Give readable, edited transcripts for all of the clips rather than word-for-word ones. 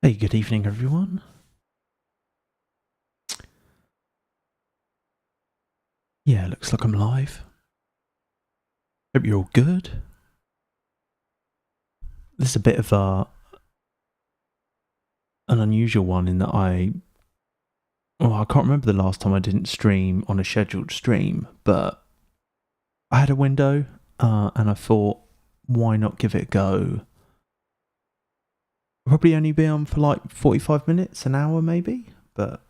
Hey, good evening, everyone. Yeah, looks like I'm live. Hope you're all good. This is a bit of an unusual one in that I can't remember the last time I didn't stream on a scheduled stream, but I had a window and I thought, why not give it a go? I'll probably only be on for like 45 minutes, an hour maybe, but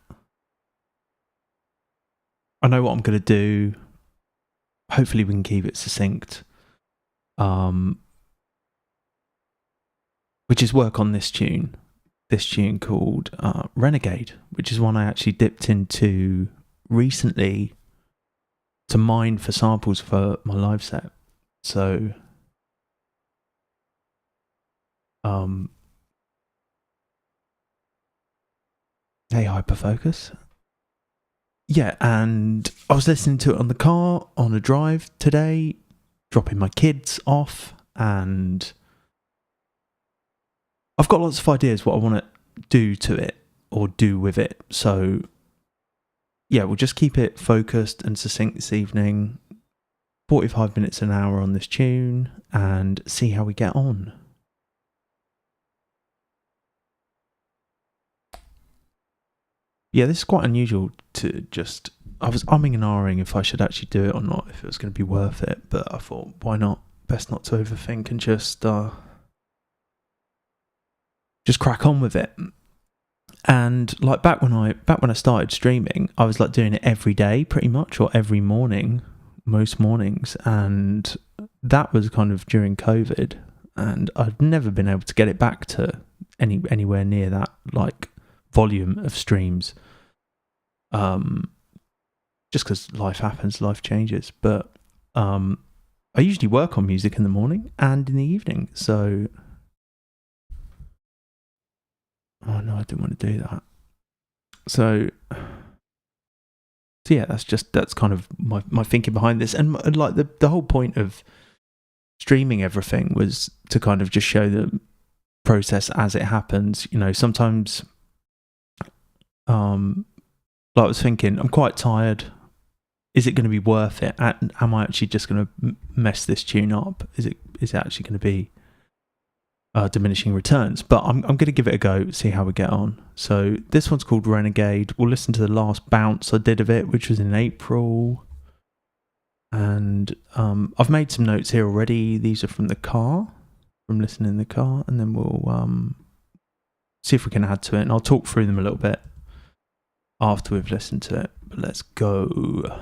I know what I'm going to do. Hopefully we can keep it succinct. Which is work on this tune called Renegade, which is one I actually dipped into recently to mine for samples for my live set. So hey, hyperfocus. Yeah, and I was listening to it on the car on a drive today, dropping my kids off, and I've got lots of ideas what I want to do to it or do with it. So yeah, we'll just keep it focused and succinct this evening. 45 minutes, an hour on this tune, and see how we get on. Yeah, this is quite unusual to just... I was umming and ahhing if I should actually do it or not, if it was going to be worth it, but I thought, why not? Best not to overthink and just crack on with it. And like back when I started streaming, I was like doing it every day pretty much, or every morning, most mornings, and that was kind of during COVID, and I've never been able to get it back to anywhere near that like volume of streams, just because life happens, life changes. But I usually work on music in the morning and in the evening, so oh no, I didn't want to do that. So yeah, that's kind of my thinking behind this, and like the whole point of streaming everything was to kind of just show the process as it happens. You know, sometimes like I was thinking, I'm quite tired. Is it going to be worth it? Am I actually just going to mess this tune up? Is it actually going to be diminishing returns? But I'm going to give it a go, see how we get on. So this one's called Renegade. We'll listen to the last bounce I did of it, which was in April. And I've made some notes here already. These are from the car, from listening in the car, and then we'll see if we can add to it. And I'll talk through them a little bit after we've listened to it. But let's go.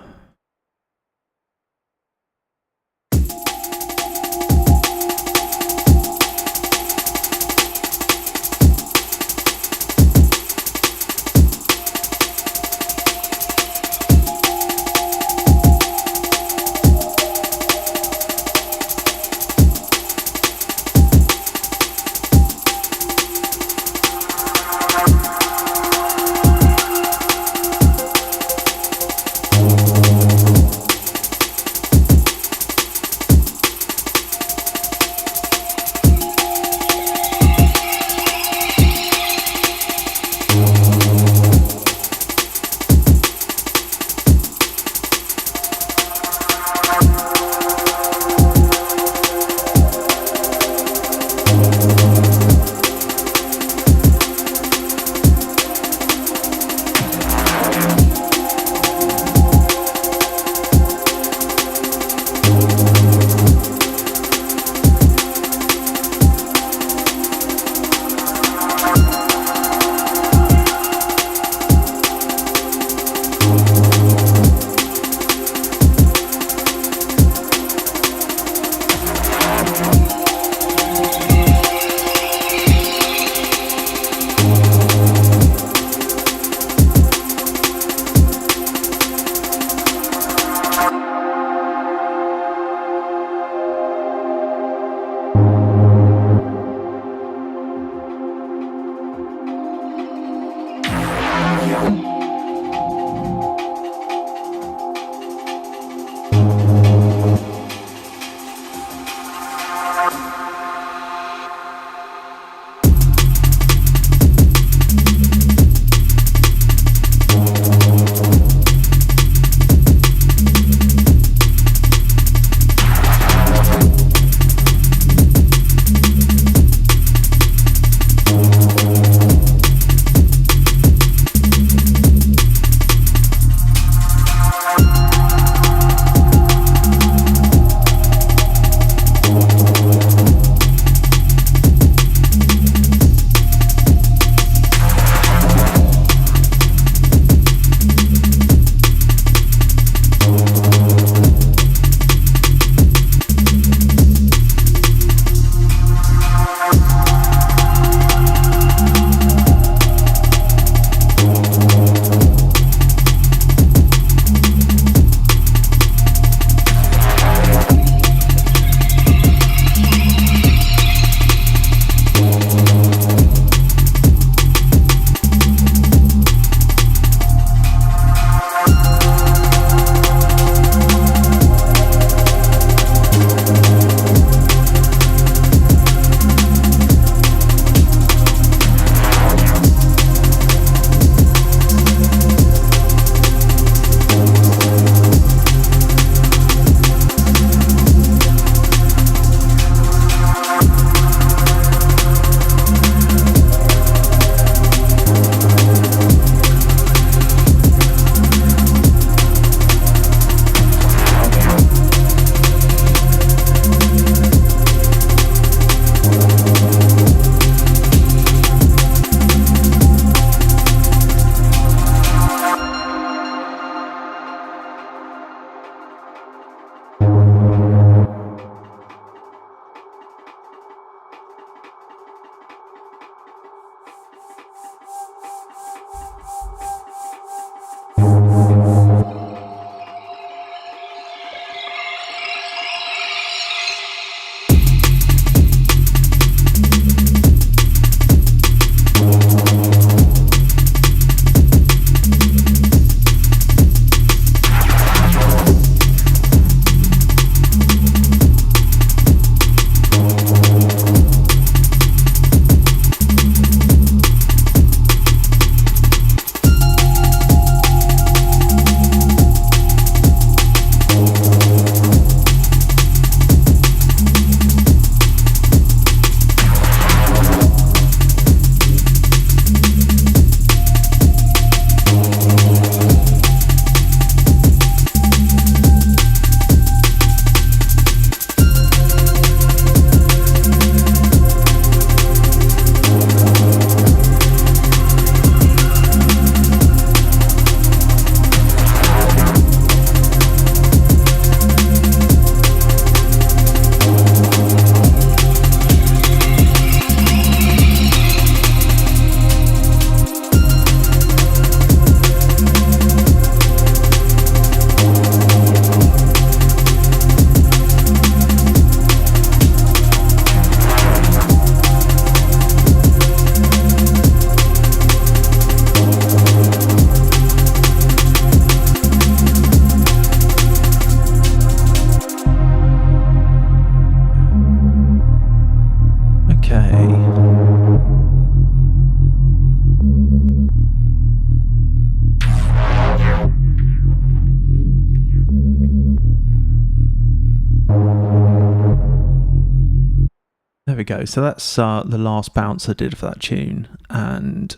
we go. So that's the last bounce I did for that tune, and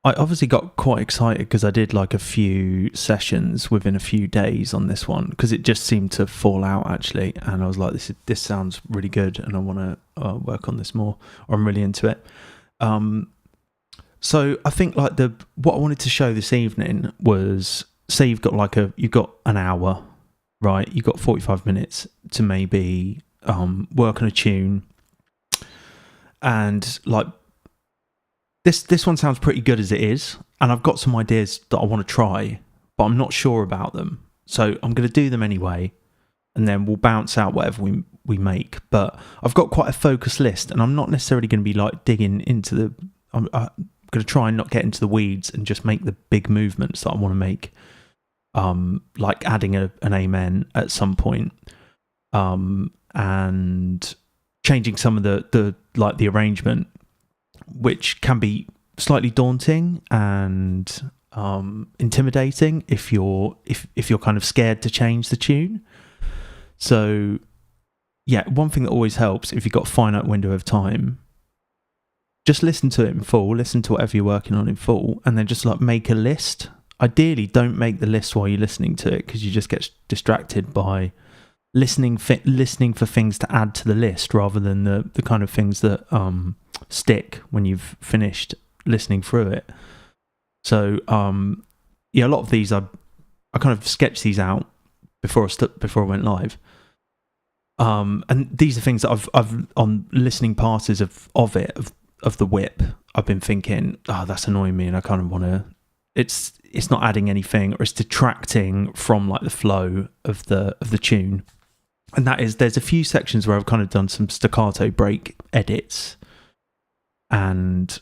I obviously got quite excited because I did like a few sessions within a few days on this one, because it just seemed to fall out actually, and I was like, this sounds really good, and I want to work on this more, or I'm really into it. So I think like what I wanted to show this evening was, say you've got an hour, right? You've got 45 minutes to maybe work on a tune, and like this one sounds pretty good as it is, and I've got some ideas that I want to try, but I'm not sure about them. So I'm going to do them anyway, and then we'll bounce out whatever we make. But I've got quite a focused list, and I'm not necessarily going to be like digging into the... I'm going to try and not get into the weeds and just make the big movements that I want to make, like adding an amen at some point, and changing some of the arrangement, which can be slightly daunting and intimidating if you're kind of scared to change the tune. So yeah, one thing that always helps, if you've got a finite window of time, just listen to it in full, listen to whatever you're working on in full, and then just like make a list. Ideally, don't make the list while you're listening to it, because you just get distracted by listening for things to add to the list rather than the kind of things that stick when you've finished listening through it. So yeah, a lot of these I kind of sketched these out before I went live, and these are things that I've on listening passes of the whip, I've been thinking, oh, that's annoying me, and I kind of want to, it's not adding anything, or it's detracting from like the flow of the tune. And that is, there's a few sections where I've kind of done some staccato break edits, and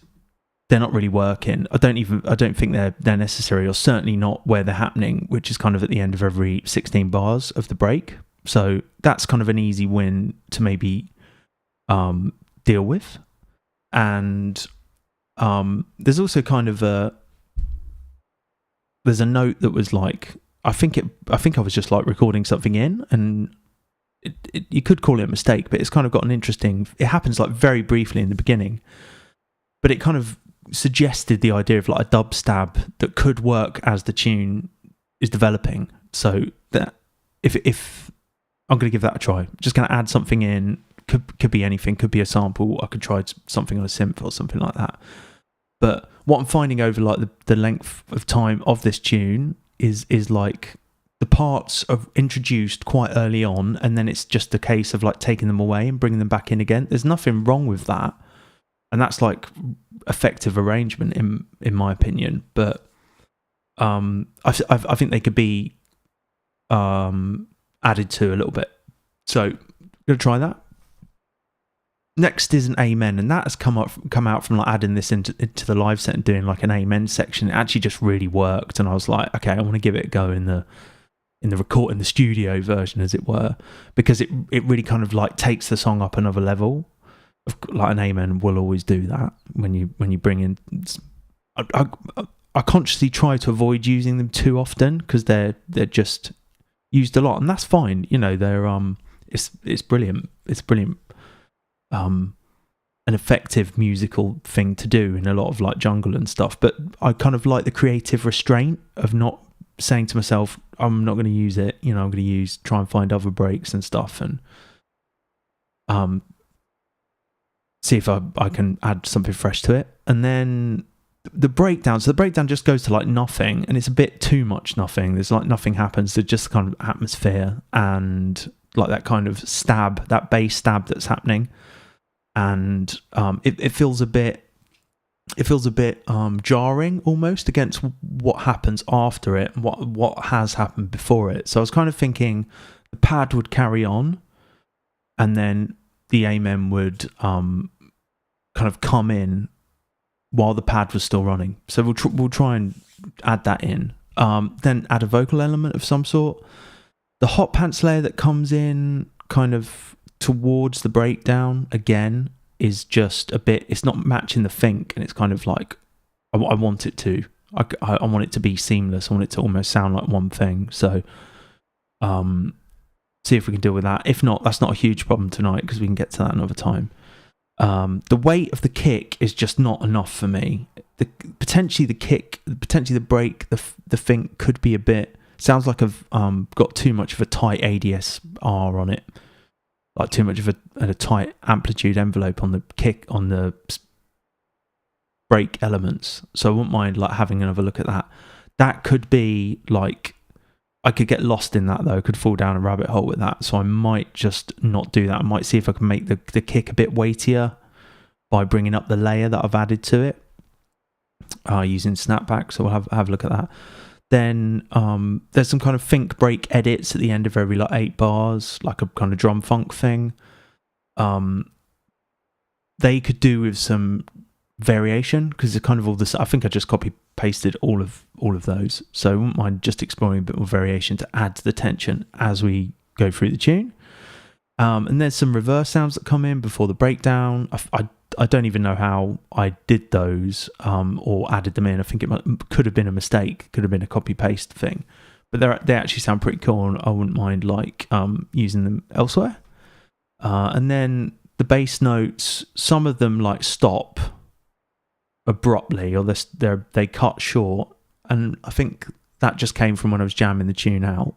they're not really working. I don't think they're necessary, or certainly not where they're happening, which is kind of at the end of every 16 bars of the break. So that's kind of an easy win to maybe deal with. And there's also kind of there's a note that was like, I think I was just like recording something in, and you could call it a mistake, but it's kind of got an interesting, it happens like very briefly in the beginning, but it kind of suggested the idea of like a dub stab that could work as the tune is developing. So that if I'm going to give that a try, I'm just going to add something in, could be anything, could be a sample, I could try something on a synth or something like that. But what I'm finding over like the length of time of this tune is like the parts are introduced quite early on, and then it's just a case of like taking them away and bringing them back in again. There's nothing wrong with that, and that's like effective arrangement in my opinion. But I think they could be added to a little bit. So gonna try that. Next is an amen, and that has come out from like adding this into the live set and doing like an amen section. It actually just really worked, and I was like, okay, I want to give it a go in the studio version, as it were, because it really kind of like takes the song up another level. Like an amen will always do that when you bring in. I consciously try to avoid using them too often, because they're just used a lot, and that's fine. You know, they're it's brilliant. It's brilliant. An effective musical thing to do in a lot of like jungle and stuff, but I kind of like the creative restraint of not saying to myself, I'm not going to use it, you know, I'm going to try and find other breaks and stuff, and see if I can add something fresh to it. And then the breakdown, so the breakdown just goes to like nothing, and it's a bit too much nothing. There's like nothing happens, there's just kind of atmosphere and like that kind of stab, that bass stab that's happening. And it feels a bit jarring almost against what happens after it, and what has happened before it. So I was kind of thinking the pad would carry on, and then the amen would kind of come in while the pad was still running. So we'll try and add that in. Then add a vocal element of some sort. The hot pants layer that comes in kind of towards the breakdown again is just a bit, it's not matching the think, and it's kind of like I want it to, I want it to be seamless. I want it to almost sound like one thing. So see if we can deal with that. If not, that's not a huge problem tonight because we can get to that another time. The weight of the kick is just not enough for me. Potentially the break, the think could be a bit. Sounds like I've got too much of a tight ADSR on it, like too much of a tight amplitude envelope on the kick, on the break elements. So I wouldn't mind like having another look at that. That could be like, I could get lost in that though. I could fall down a rabbit hole with that. So I might just not do that. I might see if I can make the kick a bit weightier by bringing up the layer that I've added to it using Snapback. So we'll have a look at that. Then there's some kind of think break edits at the end of every like 8 bars, like a kind of drum funk thing. They could do with some variation because it's kind of all this. I think I just copy pasted all of those, so I wouldn't mind just exploring a bit more variation to add to the tension as we go through the tune. And there's some reverse sounds that come in before the breakdown. I don't even know how I did those or added them in. I think it could have been a mistake, could have been a copy paste thing, but they actually sound pretty cool, and I wouldn't mind like using them elsewhere. And then the bass notes, some of them like stop abruptly, or they cut short, and I think that just came from when I was jamming the tune out.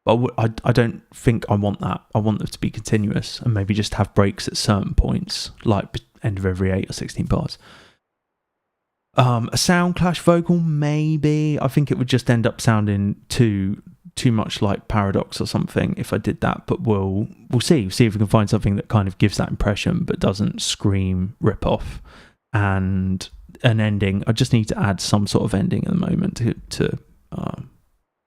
But I don't think I want that. I want them to be continuous and maybe just have breaks at certain points, like end of every 8 or 16 bars. A sound clash vocal, maybe. I think it would just end up sounding too much like Paradox or something if I did that. But we'll see if we can find something that kind of gives that impression but doesn't scream rip off. And an ending, I just need to add some sort of ending at the moment to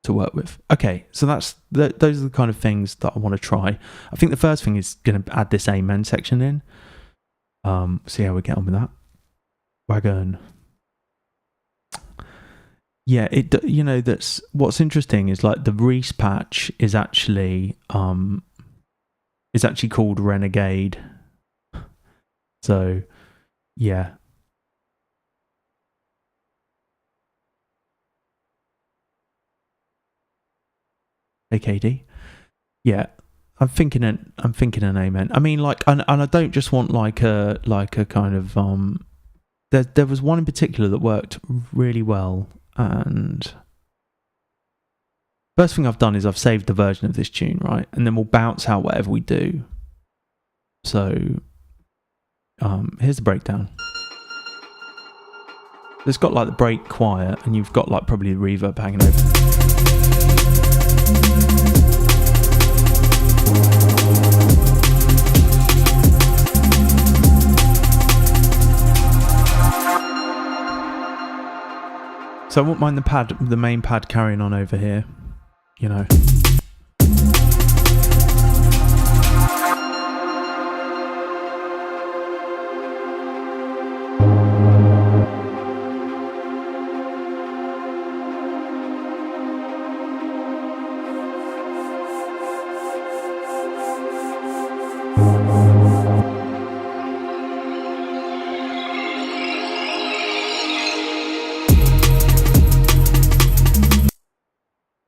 work with. Okay, so those are the kind of things that I want to try. I think the first thing is going to add this amen section in. See how we get on with that. Wagon. Yeah, that's what's interesting is like the Reese patch is actually called Renegade. So yeah. AKD. Yeah. I'm thinking an amen. I mean, like, and I don't just want like a kind of There was one in particular that worked really well, and first thing I've done is I've saved the version of this tune, right, and then we'll bounce out whatever we do. So here's the breakdown. It's got like the break quiet, and you've got like probably the reverb hanging over. So I won't mind the main pad carrying on over here, you know.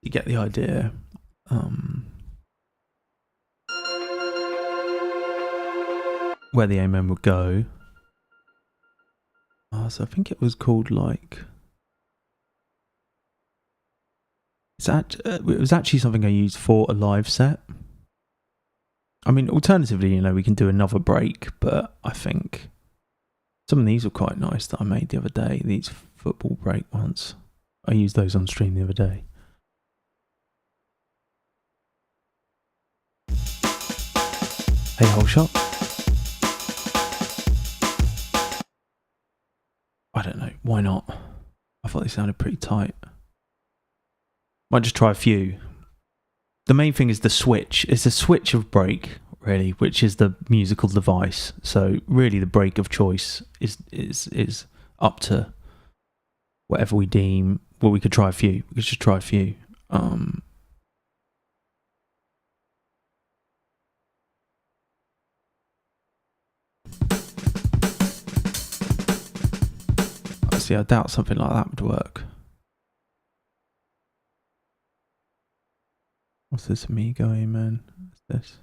You get the idea. Where the amen would go. So I think it was called like. It was actually something I used for a live set. I mean, alternatively, you know, we can do another break, but I think some of these were quite nice that I made the other day. These football break ones. I used those on stream the other day. Hey, whole shot. I don't know. Why not? I thought they sounded pretty tight. Might just try a few. The main thing is the switch. It's a switch of break, really, which is the musical device. So really, the break of choice is up to whatever we deem. Well, we could try a few. We could just try a few. See, I doubt something like that would work. What's this Amigo amen? This.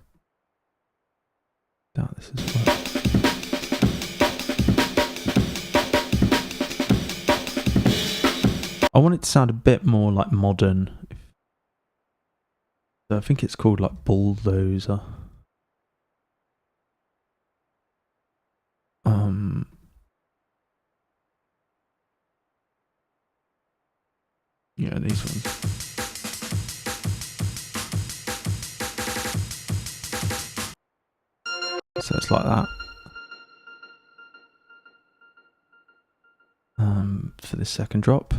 Doubt this is work. I want it to sound a bit more like modern. So I think it's called like Bulldozer. Yeah, these ones. So it's like that. For this second drop.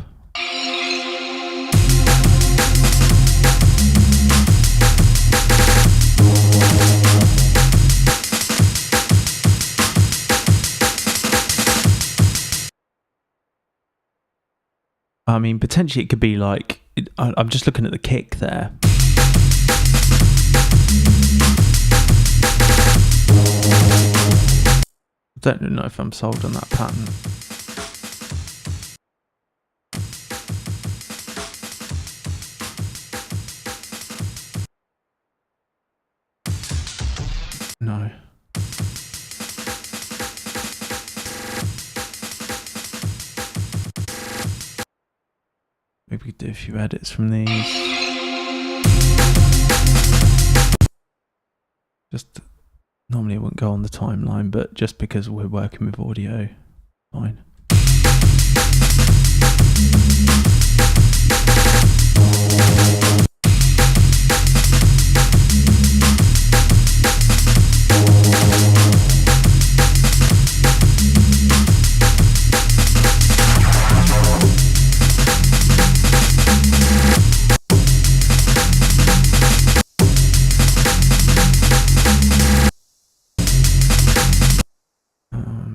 I mean, potentially it could be like, I'm just looking at the kick there. I don't know if I'm sold on that pattern. No. Maybe we could do a few edits from these. Just normally it wouldn't go on the timeline, but just because we're working with audio, fine.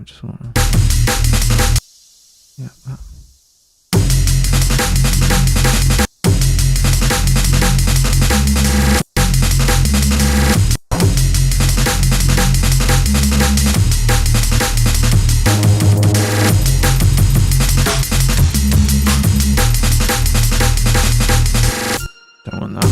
Just want to, yeah, that. Don't want that.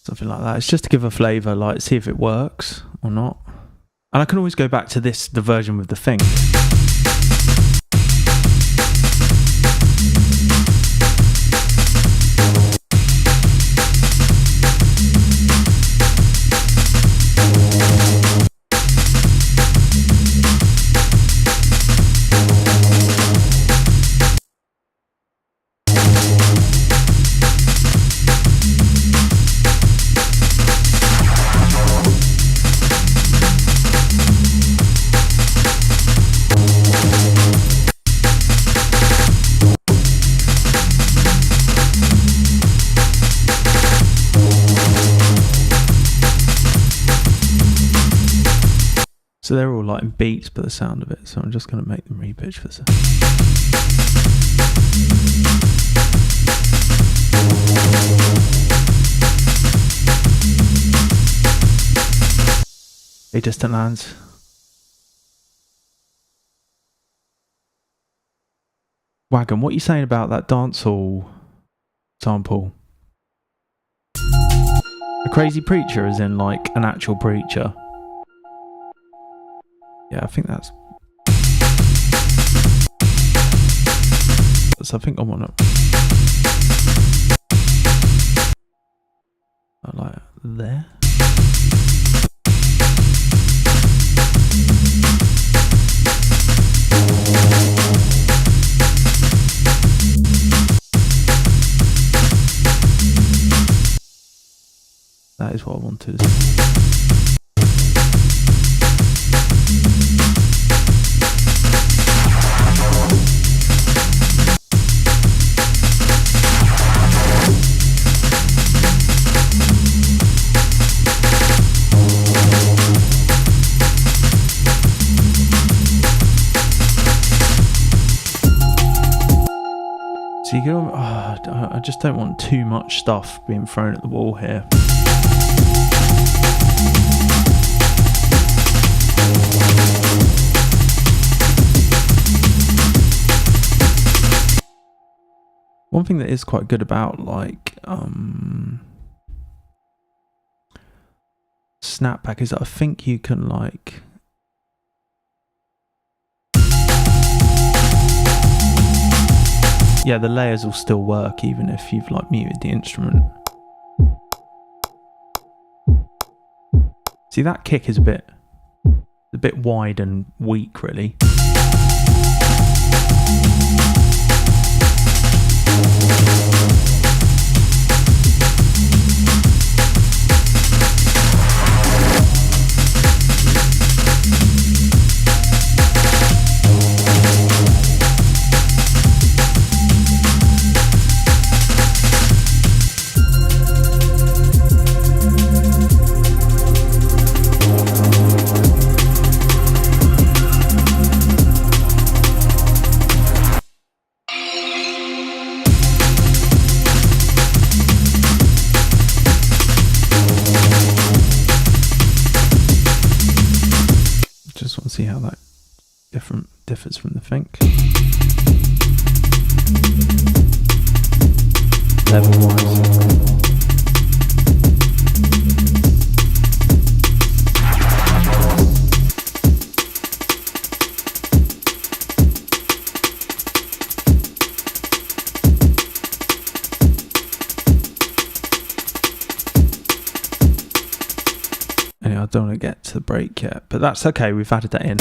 Something like that. It's just to give a flavour, like see if it works or not. And I can always go back to this, the version with the thing. So they're all like beats by the sound of it, so I'm just going to make them repitch for this. Hey, Distant Lands. Wagon, what are you saying about that dancehall sample? A crazy preacher as in like an actual preacher? Yeah, I think that's I think I want to like there. That is what I wanted. So you go, I just don't want too much stuff being thrown at the wall here. One thing that is quite good about like Snapback is that I think you can like the layers will still work even if you've like muted the instrument. See, that kick is a bit wide and weak really. See how that differs from the Think. Level wise. Anyway, I don't want to get to the break yet, but that's okay, we've added that in.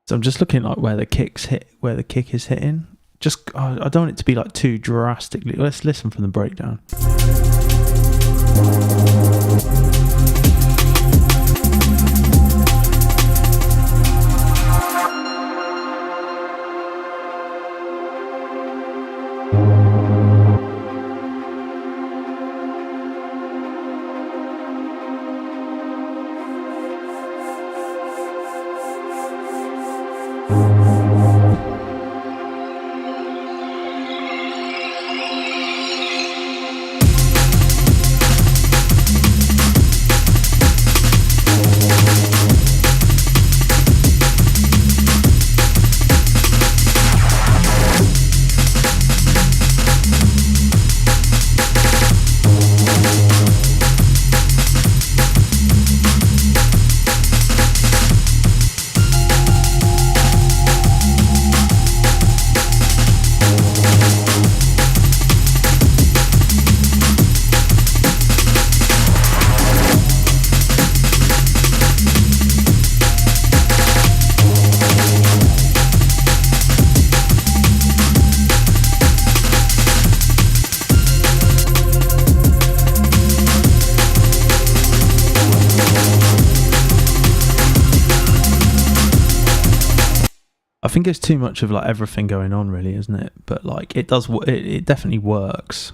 So I'm just looking like where the kick is hitting. Just I don't want it to be like too drastically. Let's listen from the breakdown. I think it's too much of like everything going on really, isn't it? But like it does, it definitely works.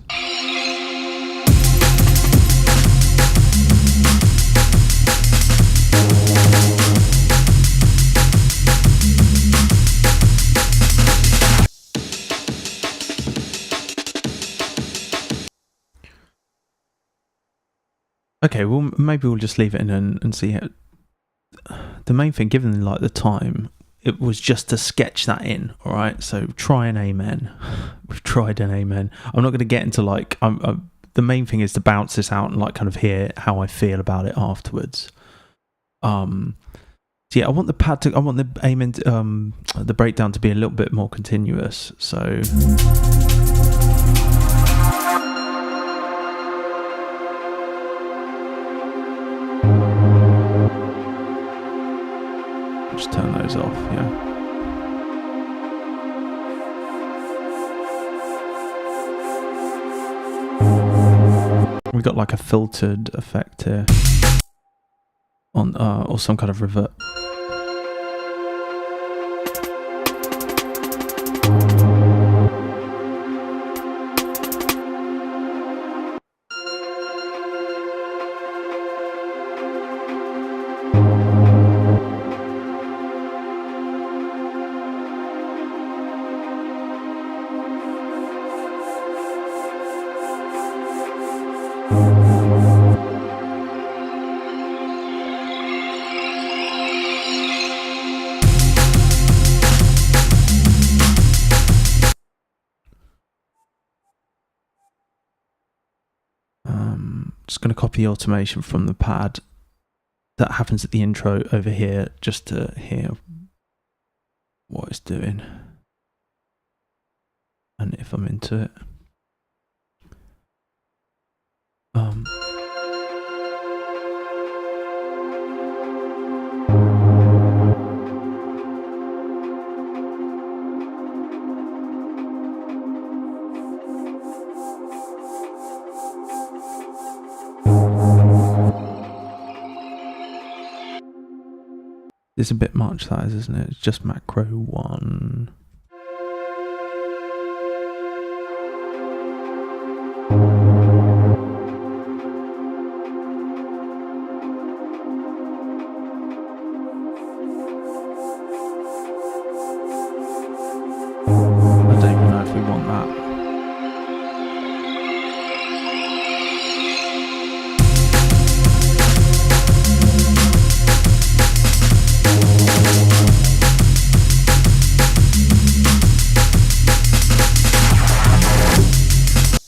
Okay, well maybe we'll just leave it in and see how. The main thing, given like the time, it was just to sketch that in, all right? So try an amen. We've tried an amen. I'm not going to get into like, the main thing is to bounce this out and like kind of hear how I feel about it afterwards. So yeah, I want the amen, the breakdown to be a little bit more continuous. So. goes off, yeah. We've got like a filtered effect here on or some kind of reverb. Just going to copy the automation from the pad that happens at the intro over here just to hear what it's doing and if I'm into it. It's a bit much, that is, isn't it? It's just macro 1. I don't even know if we want that.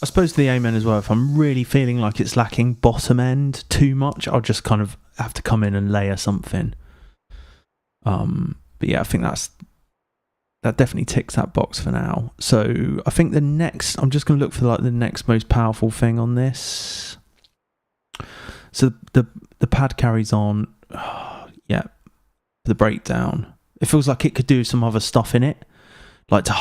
I suppose the amen as well, if I'm really feeling like it's lacking bottom end too much, I'll just kind of have to come in and layer something. But yeah, I think that definitely ticks that box for now. So I think the next, I'm just going to look for like the next most powerful thing on this. So the pad carries on, yeah, the breakdown. It feels like it could do some other stuff in it, like to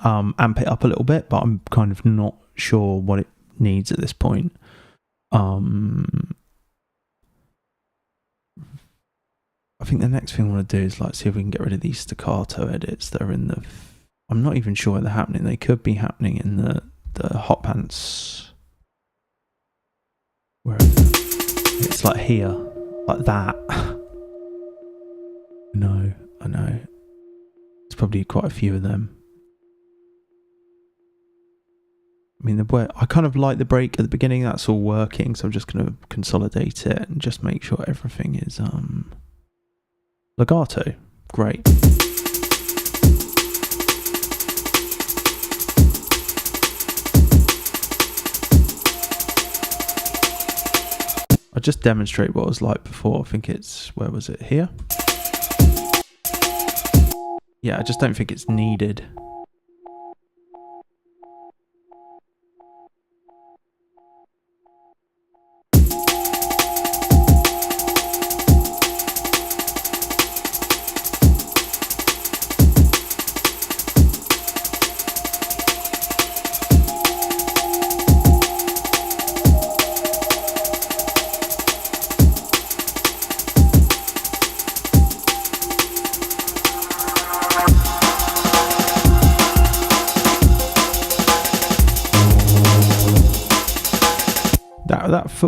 amp it up a little bit, but I'm kind of not sure what it needs at this point. I think the next thing I want to do is like see if we can get rid of these staccato edits that are in the. I'm not even sure where they're happening. They could be happening in the hot pants. Where it's like here, like that. No, I know. It's probably quite a few of them. I mean, I kind of like the break at the beginning. That's all working, so I'm just going to consolidate it and just make sure everything is legato. Great. I'll just demonstrate what it was like before. I think it's, where was it? Here? Yeah, I just don't think it's needed.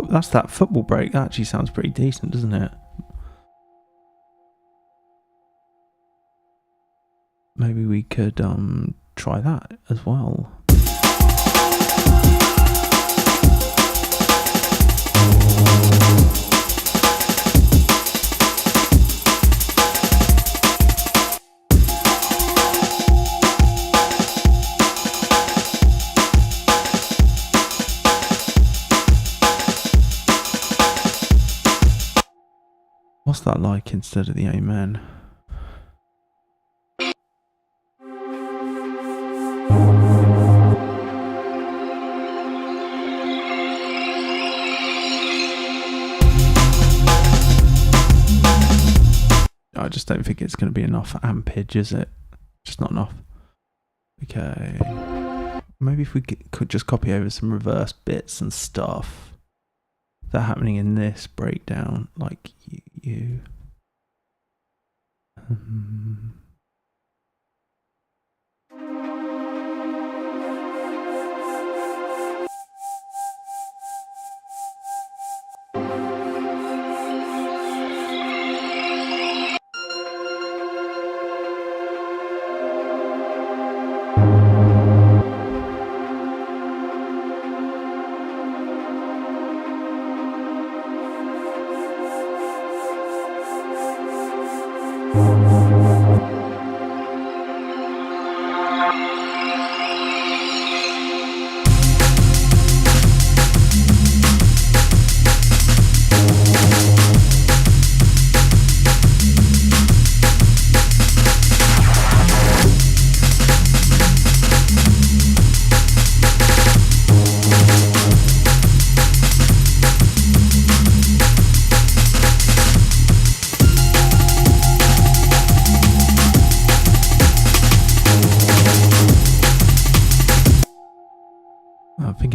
That's that football break. That actually sounds pretty decent, doesn't it? Maybe we could try that as well. What's that like instead of the amen? just don't think it's going to be enough ampage, is it? Just not enough. Okay. Maybe if we could just copy over some reverse bits and stuff that are happening in this breakdown, like you.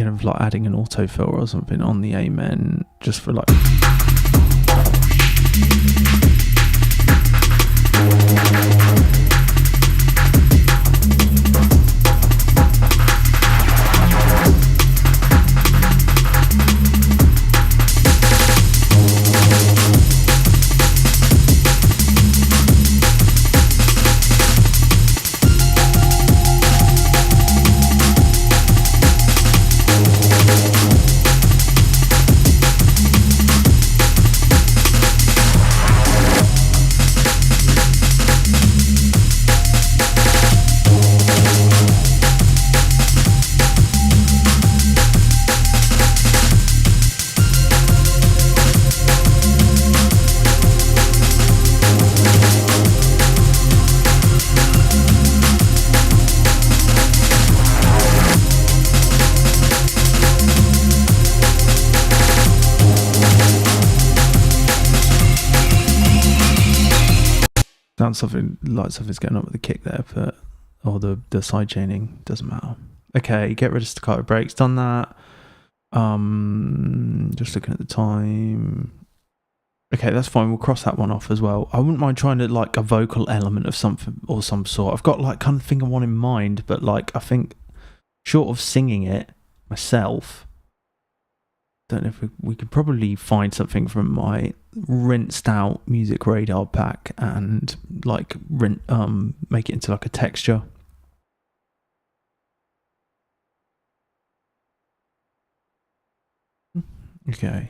Of like adding an autofill or something on the Amen just for like something like something's going on with the kick there, but or the side chaining doesn't matter. Okay, get rid of staccato breaks. Done that. Just looking at the time. Okay, that's fine. We'll cross that one off as well. I wouldn't mind trying to like a vocal element of something or some sort. I've got like kind of thing I want in mind, but like I think short of singing it myself, don't know if we could probably find something from my rinsed out music radar pack and like make it into like a texture. Okay.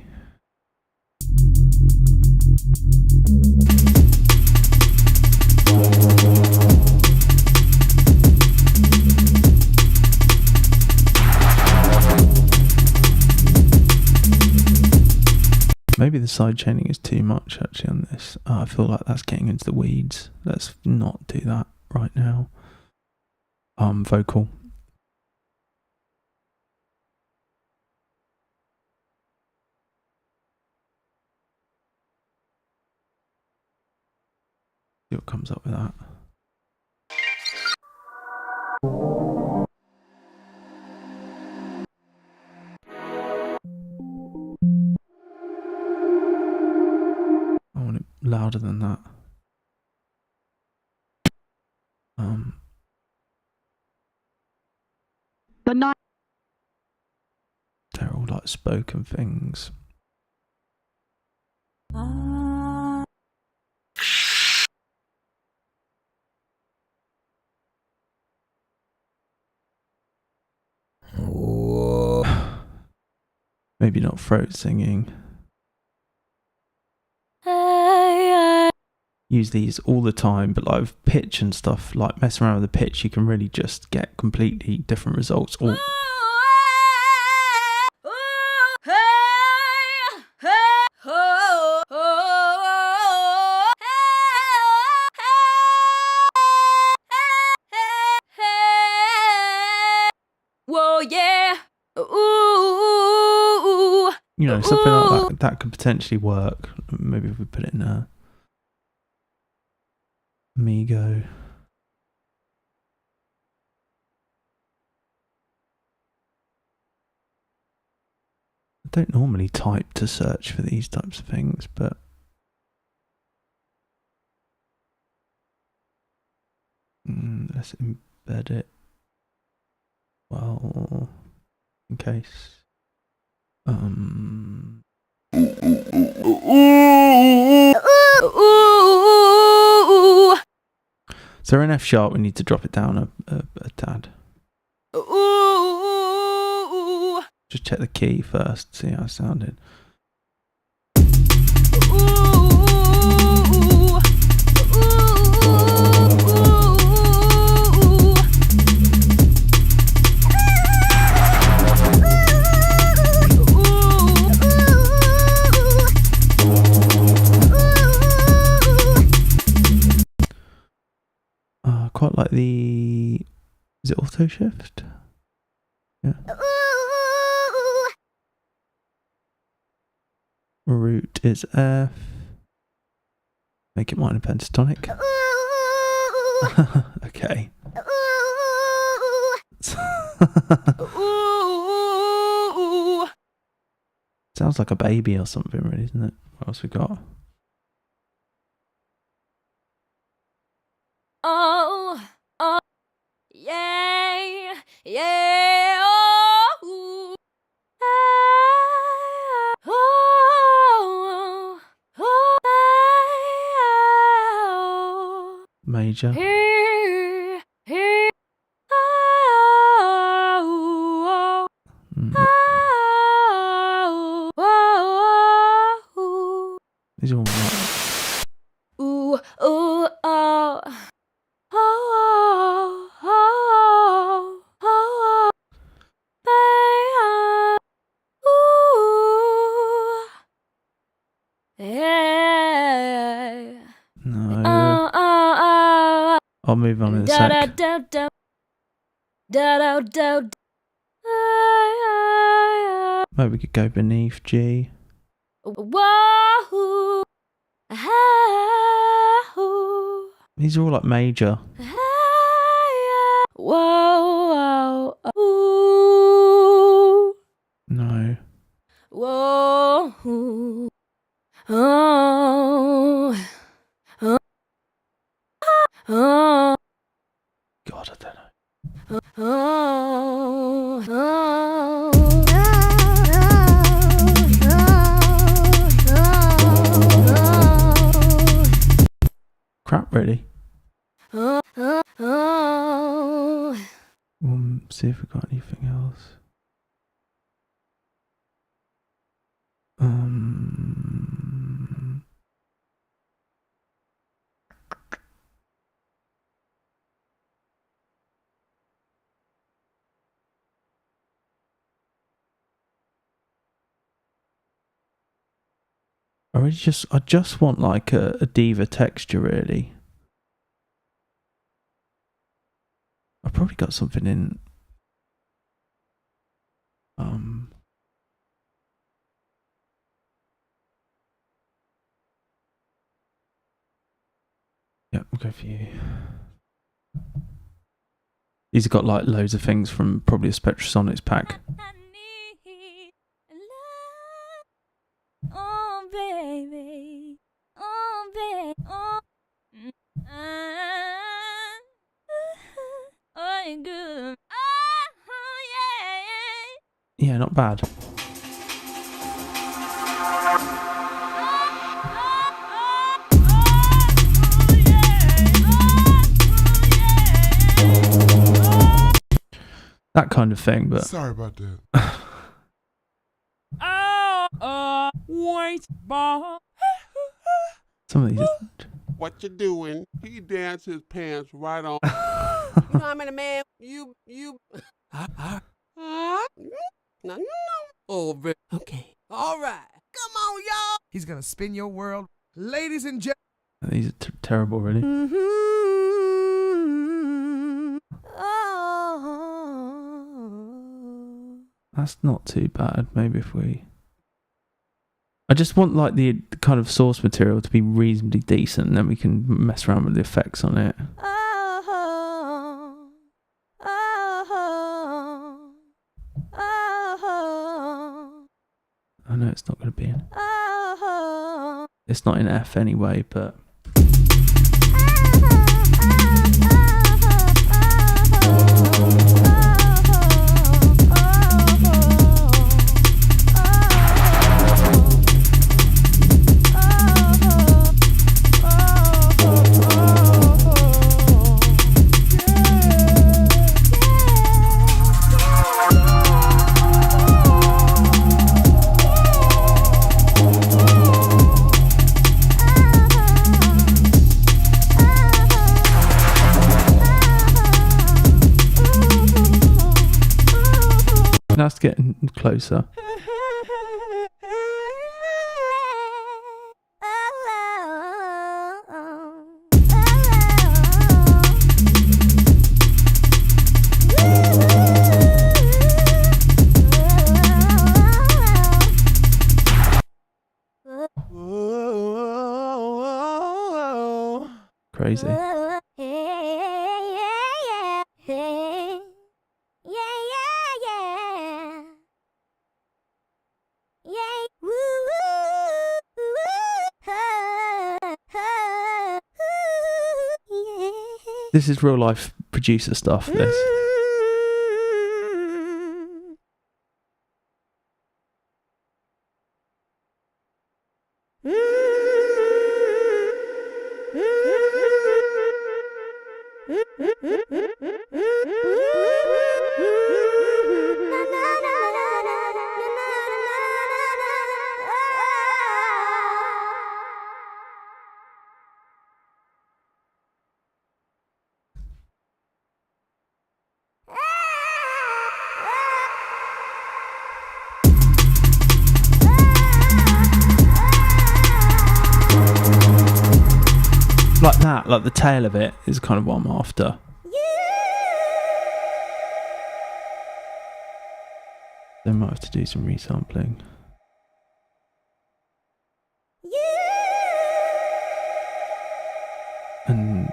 Maybe the side chaining is too much actually on this. I feel like that's getting into the weeds. Let's not do that right now. Vocal. See what comes up with that. I want it louder than that. The night. They're all like spoken things. Maybe not throat singing. Use these all the time, but like with pitch and stuff, like messing around with the pitch, you can really just get completely different results. Or whoa, yeah. Ooh. you know, something like that could potentially work. Maybe if we put it in a Amigo. I don't normally type to search for these types of things, but let's embed it. Well, in case. So in F sharp, we need to drop it down a tad. Just check the key first, see how it sounded. Quite like the... Is it auto shift? Yeah. Root is F. Make it minor pentatonic. Okay. Sounds like a baby or something, really, isn't it? What else we got? Oh, oh, yeah, yeah, oh, oh, oh, Major. here, here, oh, oh, oh, These are all right. ooh, ooh, oh. Oh, oh, oh, oh, ooh, yeah. No. Oh, I'll move on in a da sec. da da da da da da. Maybe we could go beneath G. Whoa, These are all like major. whoa, ooh. No. Whoa, oh, oh, oh, God, I don't know. oh, Crap, really. oh, We'll see if we've got anything else. I just want like a diva texture, really. I've probably got something in. Yeah, we'll go for you. These have got like loads of things from probably a Spectrasonics pack. oh, baby, oh, baby, oh, oh, good, oh, yeah. Yeah, not bad. That kind of thing, but sorry about that. White ball. some of these. What you doing? He danced his pants right on. You know how many man you. No. Oh, okay. All right. Come on, y'all. He's gonna spin your world, ladies and gentlemen. These are terrible, really. Oh. That's not too bad. Maybe if we. I just want like the kind of source material to be reasonably decent, and then we can mess around with the effects on it. I know it's not going to be in. It's not in F anyway, but. That's getting closer. Crazy. This is real life producer stuff, this. Like that, like the tail of it is kind of what I'm after. They might have to do some resampling. And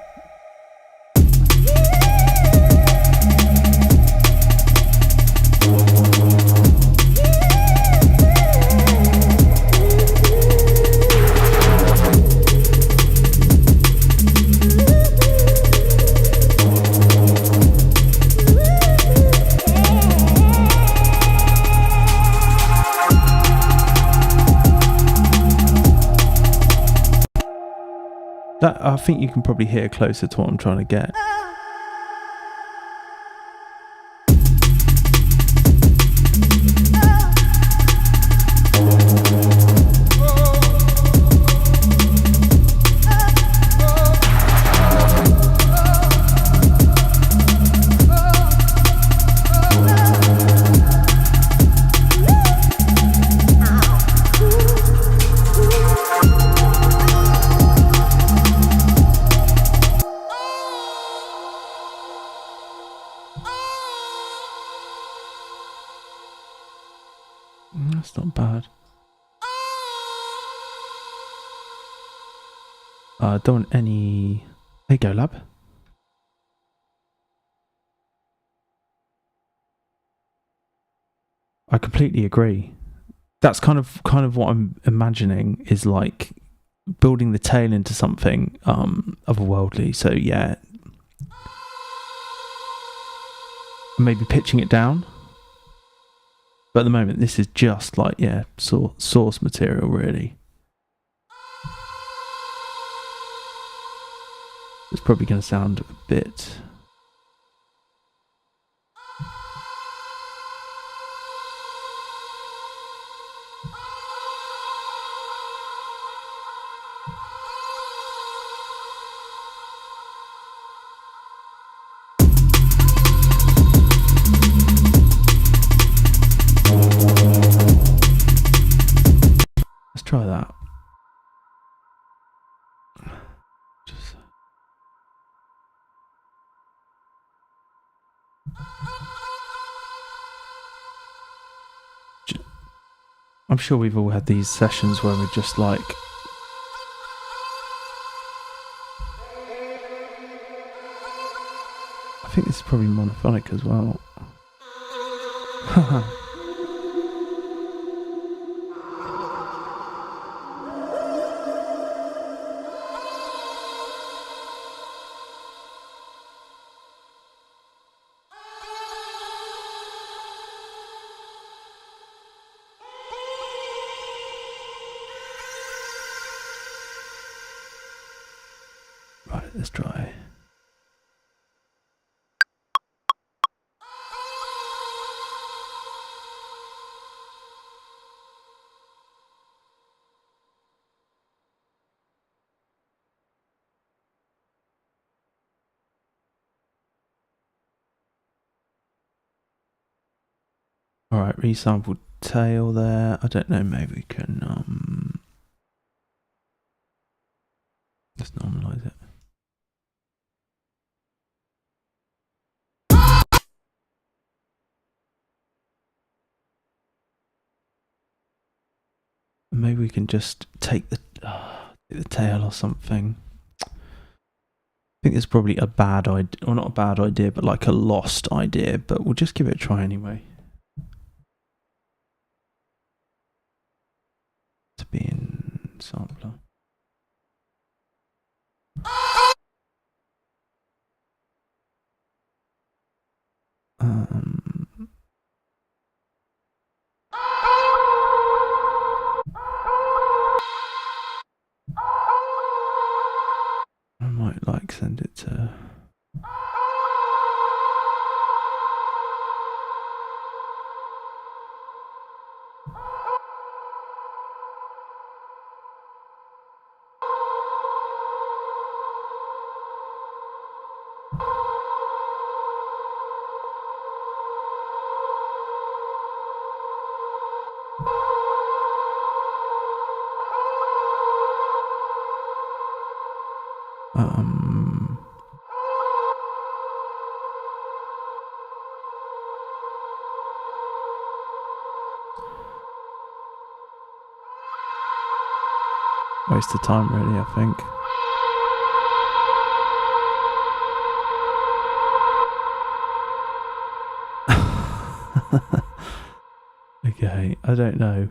that, I think you can probably hear closer to what I'm trying to get. That's not bad. I don't want any. There you go, lab. I completely agree. That's kind of what I'm imagining is like building the tail into something otherworldly. So yeah, maybe pitching it down. But at the moment, this is just like, yeah, source material, really. It's probably going to sound a bit... Try that. I'm I'm sure we've all had these sessions where we're just like, I think this is probably monophonic as well. Right, let's try. All right, resampled tail there. I don't know, maybe we can let's normalize it. Maybe we can just take the tail or something. I think it's probably a bad idea, or not a bad idea, but like a lost idea, but we'll just give it a try anyway. To be in sampler. I might like send it to. Waste of time, really, I think. Okay, I don't know.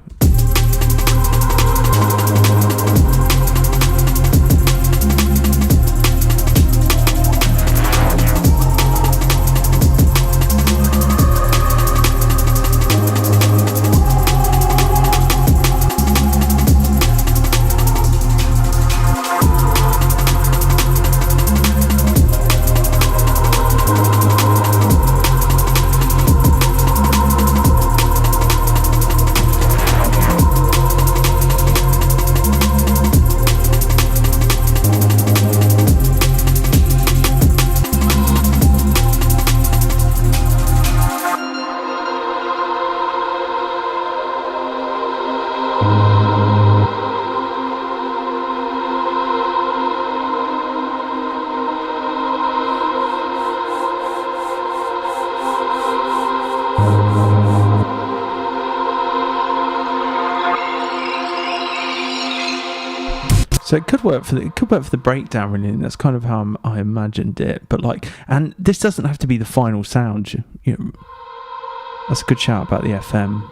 So it could work for the breakdown, really. And that's kind of how I imagined it. But like, and this doesn't have to be the final sound. You know, that's a good shout about the FM.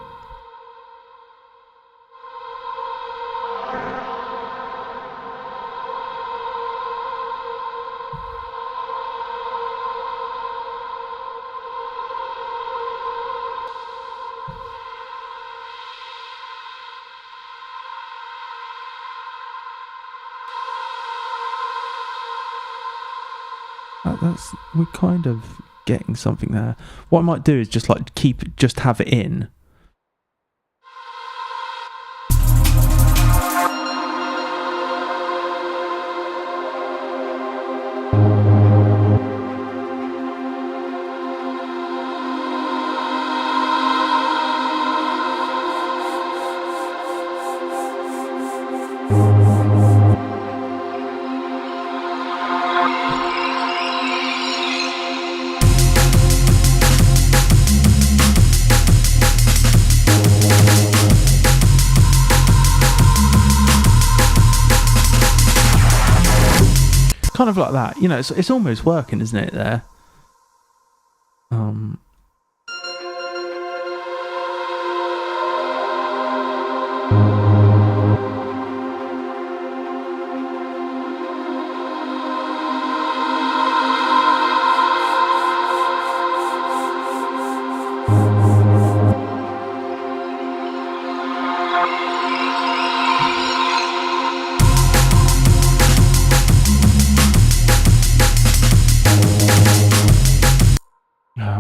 We're kind of getting something there. What I might do is just like have it in. of like that. You know, it's almost working, isn't it? There.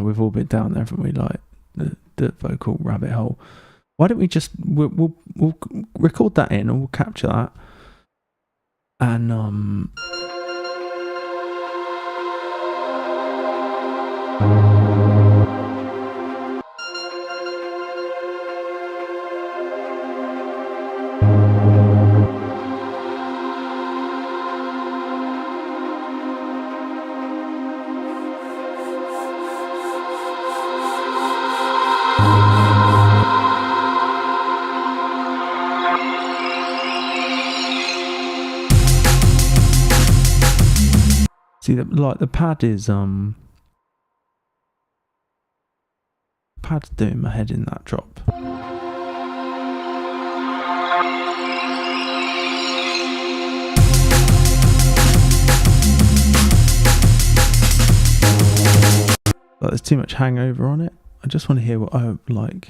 We've all been down there, haven't we? Like the vocal rabbit hole. Why don't we just we'll record that in, and we'll capture that, and see that, like, the pad is pad's doing my head in that drop. Like, there's too much hangover on it. I just want to hear what I like.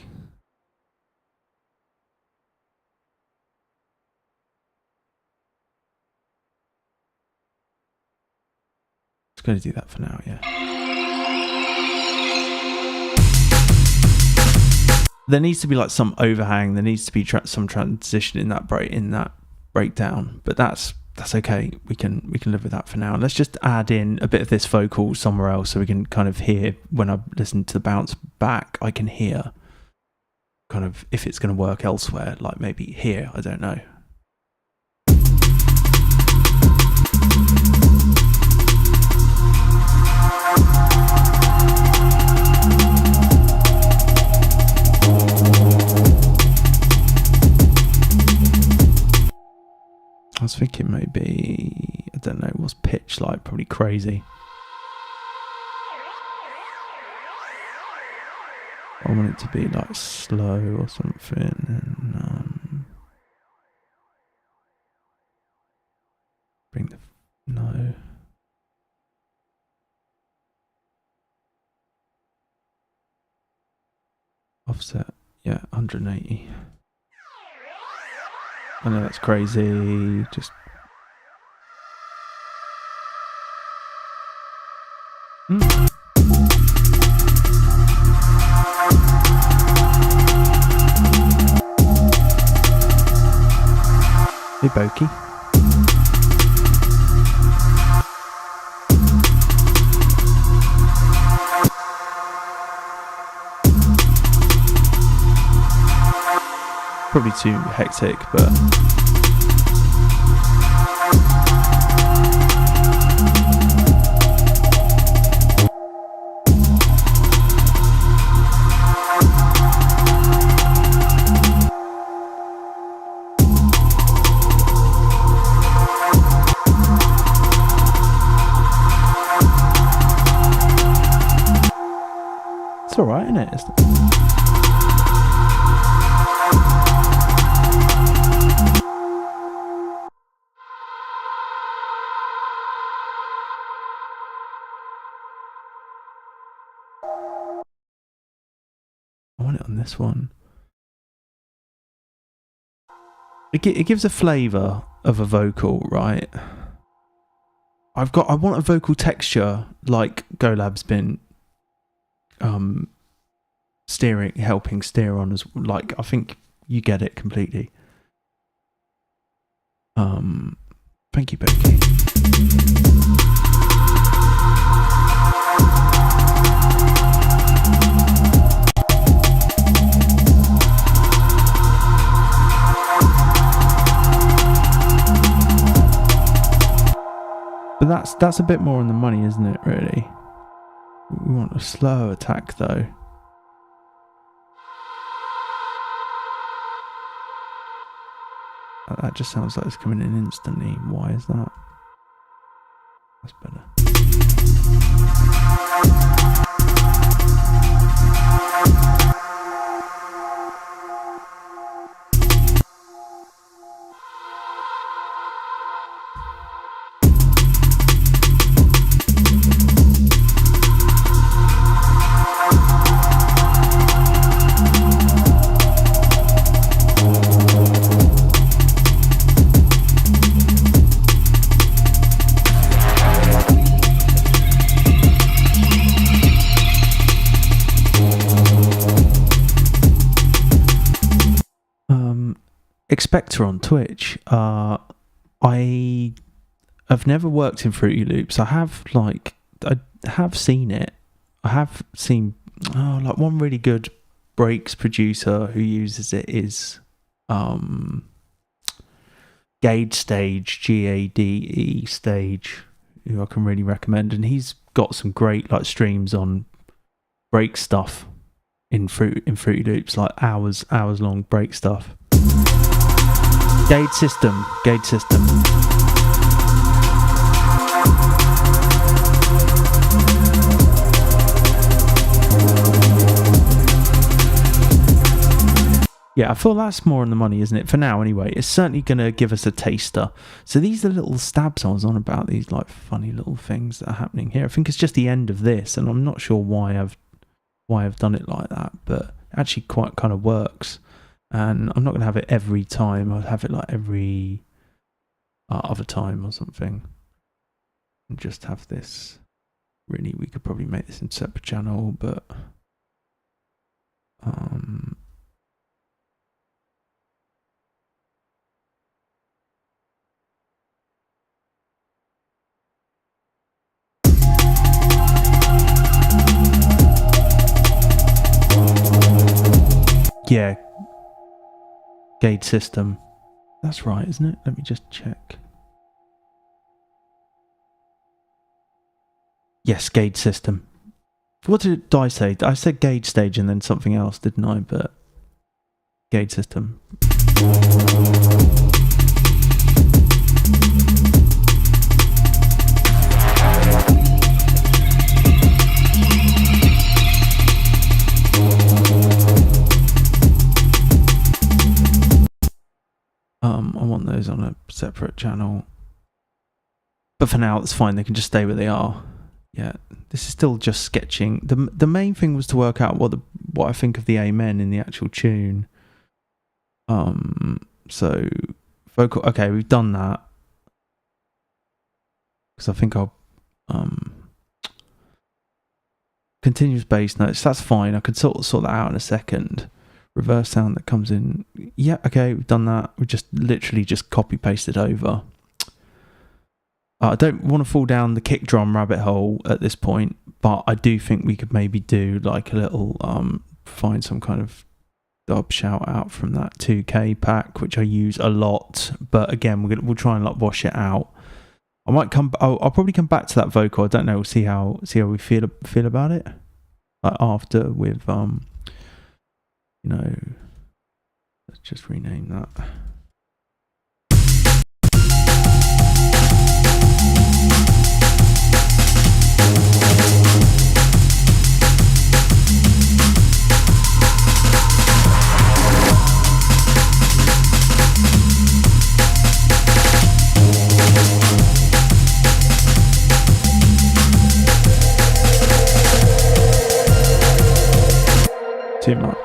Just going to do that for now, yeah. There needs to be like some overhang. There needs to be some transition in that breakdown. But that's okay. We can live with that for now. Let's just add in a bit of this vocal somewhere else, so we can kind of hear, when I listen to the bounce back, I can hear kind of if it's going to work elsewhere. Like maybe here. I don't know. I was thinking maybe, I don't know, what's pitch like? Probably crazy. I want it to be like slow or something, and bring the no. Offset, yeah, 180. I know that's crazy, just... Hey, Boki. Probably too hectic, but... It's alright, isn't it? I want it on this one. It gives a flavour of a vocal, right? I want a vocal texture like GoLab's been helping steer on, as like, I think you get it completely. Thank you, Becky. But that's a bit more on the money, isn't it, really? We want a slow attack, though. That just sounds like it's coming in instantly. Why is that? That's better. Expector on Twitch. I have never worked in Fruity Loops. I have seen it. I have seen like one really good breaks producer who uses it is Gade Stage, Gade Stage, who I can really recommend, and he's got some great like streams on break stuff in Fruity Loops, like hours long break stuff. Gade System. Yeah, I feel that's more on the money, isn't it? For now, anyway. It's certainly going to give us a taster. So these are little stabs I was on about, these like funny little things that are happening here. I think it's just the end of this, and I'm not sure why I've done it like that, but it actually quite kind of works. And I'm not going to have it every time. I'll have it like every other time or something. And just have this. Really, we could probably make this in a separate channel, but yeah. Gade System. That's right, isn't it? Let me just check. Yes, Gade System. What did I say? I said Gade Stage and then something else, didn't I? But Gade System. I want those on a separate channel. But for now, it's fine. They can just stay where they are. Yeah, this is still just sketching. The main thing was to work out what I think of the amen in the actual tune. So vocal. Okay, we've done that. Because I think I'll continuous bass notes. That's fine. I could sort that out in a second. Reverse sound that comes in. Yeah, okay, we've done that. We just literally just copy pasted over. I don't want to fall down the kick drum rabbit hole at this point, but I do think we could maybe do like a little find some kind of dub shout out from that 2K pack, which I use a lot. But again, we'll try and like wash it out. I might I'll probably come back to that vocal. I don't know. We'll see how we feel about it. Like after with let's just rename that. Too much.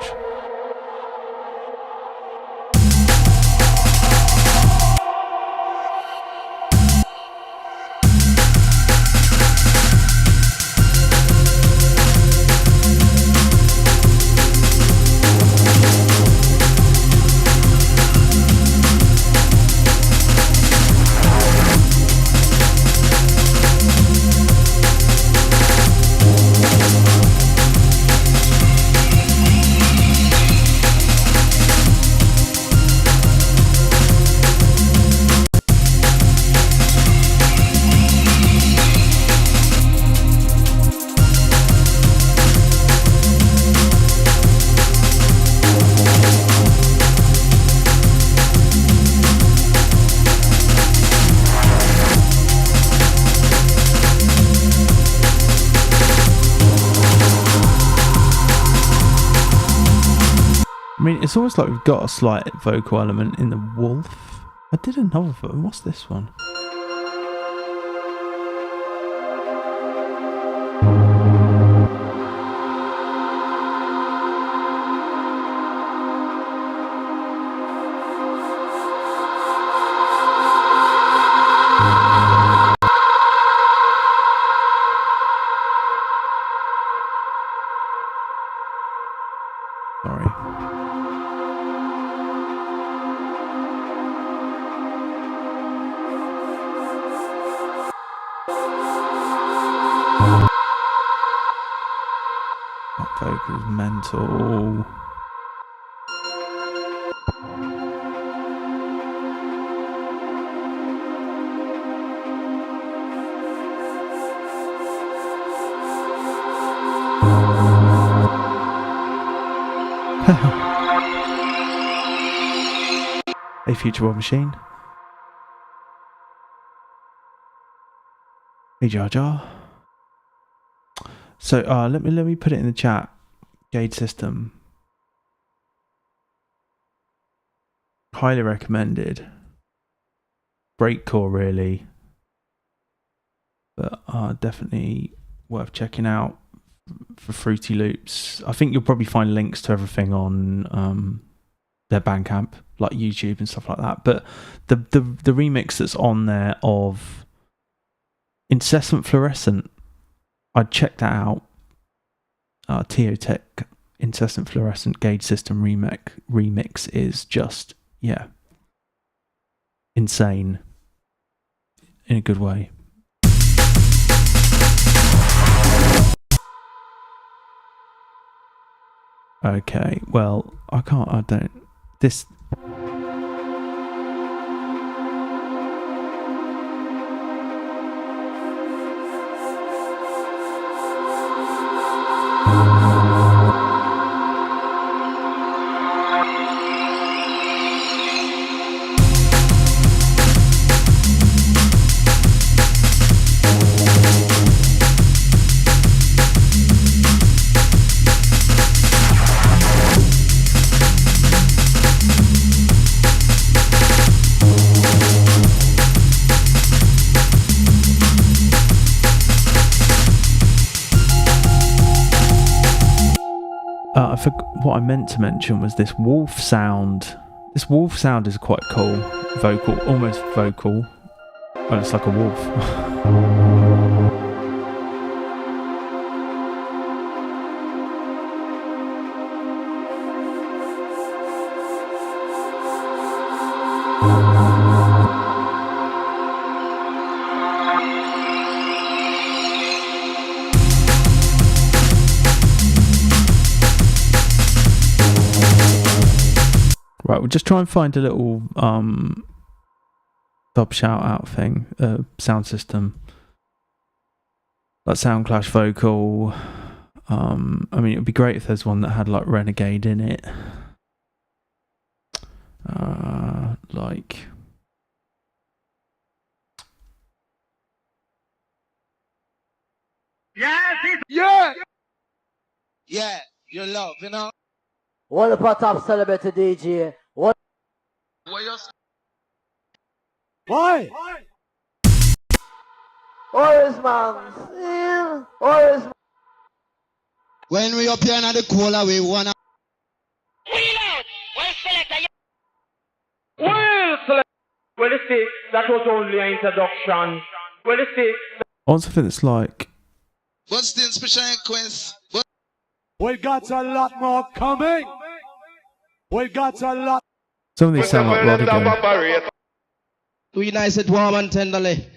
I mean, it's almost like we've got a slight vocal element in the wolf. I did another one. What's this one? Sorry. That vocal's mental. Hey, Future Bob Machine. Hey, Jar Jar. So, let me put it in the chat. Gauge system. Highly recommended. Breakcore, really, but definitely worth checking out for Fruity Loops. I think you'll probably find links to everything on their Bandcamp, like YouTube and stuff like that. But the remix that's on there of Incessant Fluorescent, I'd check that out. Teotech Incessant Fluorescent Gauge System remix is just, yeah, insane in a good way. Okay, well, this... I forgot what I meant to mention was this wolf sound. This wolf sound is quite cool. Vocal, almost vocal. Well, it's like a wolf. Right, we'll just try and find a little dub shout out thing, sound system, like Sound Clash vocal. I mean, it would be great if there's one that had like Renegade in it, like. Yeah, you love, you know. What about top celebrity DJ? What? Why? Oris man. Yeah. Oris man. When we up here in the cola, we wanna. Well, you see, that was only an introduction. Well, you see. I want something that's like. What's the special request? We got a lot more coming. We got a lot. Some of these sound like Rodigan. We nice it warm and tenderly.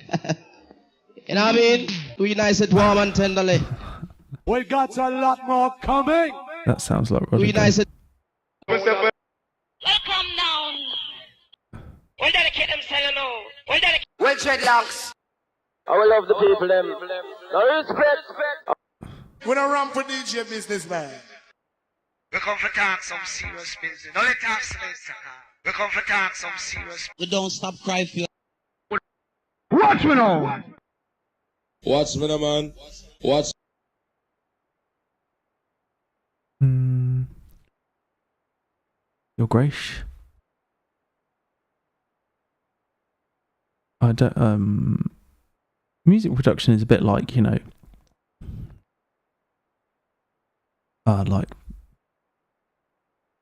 You know what I mean? We nice it warm and tenderly. We got a lot more coming. That sounds like Rodigan. We nice it. Welcome down. We'll dedicate them, say hello. We'll dedicate. Well, dreadlocks. I will love the people, them. No respect. We don't run for DJ business, man. We come for talk some serious business. Don't let talk slaves. We come for talk some serious. We don't stop cry for you. Watch me now. Watch me now, man. Watch. Your Grace. I don't. Music production is a bit like, you know, like,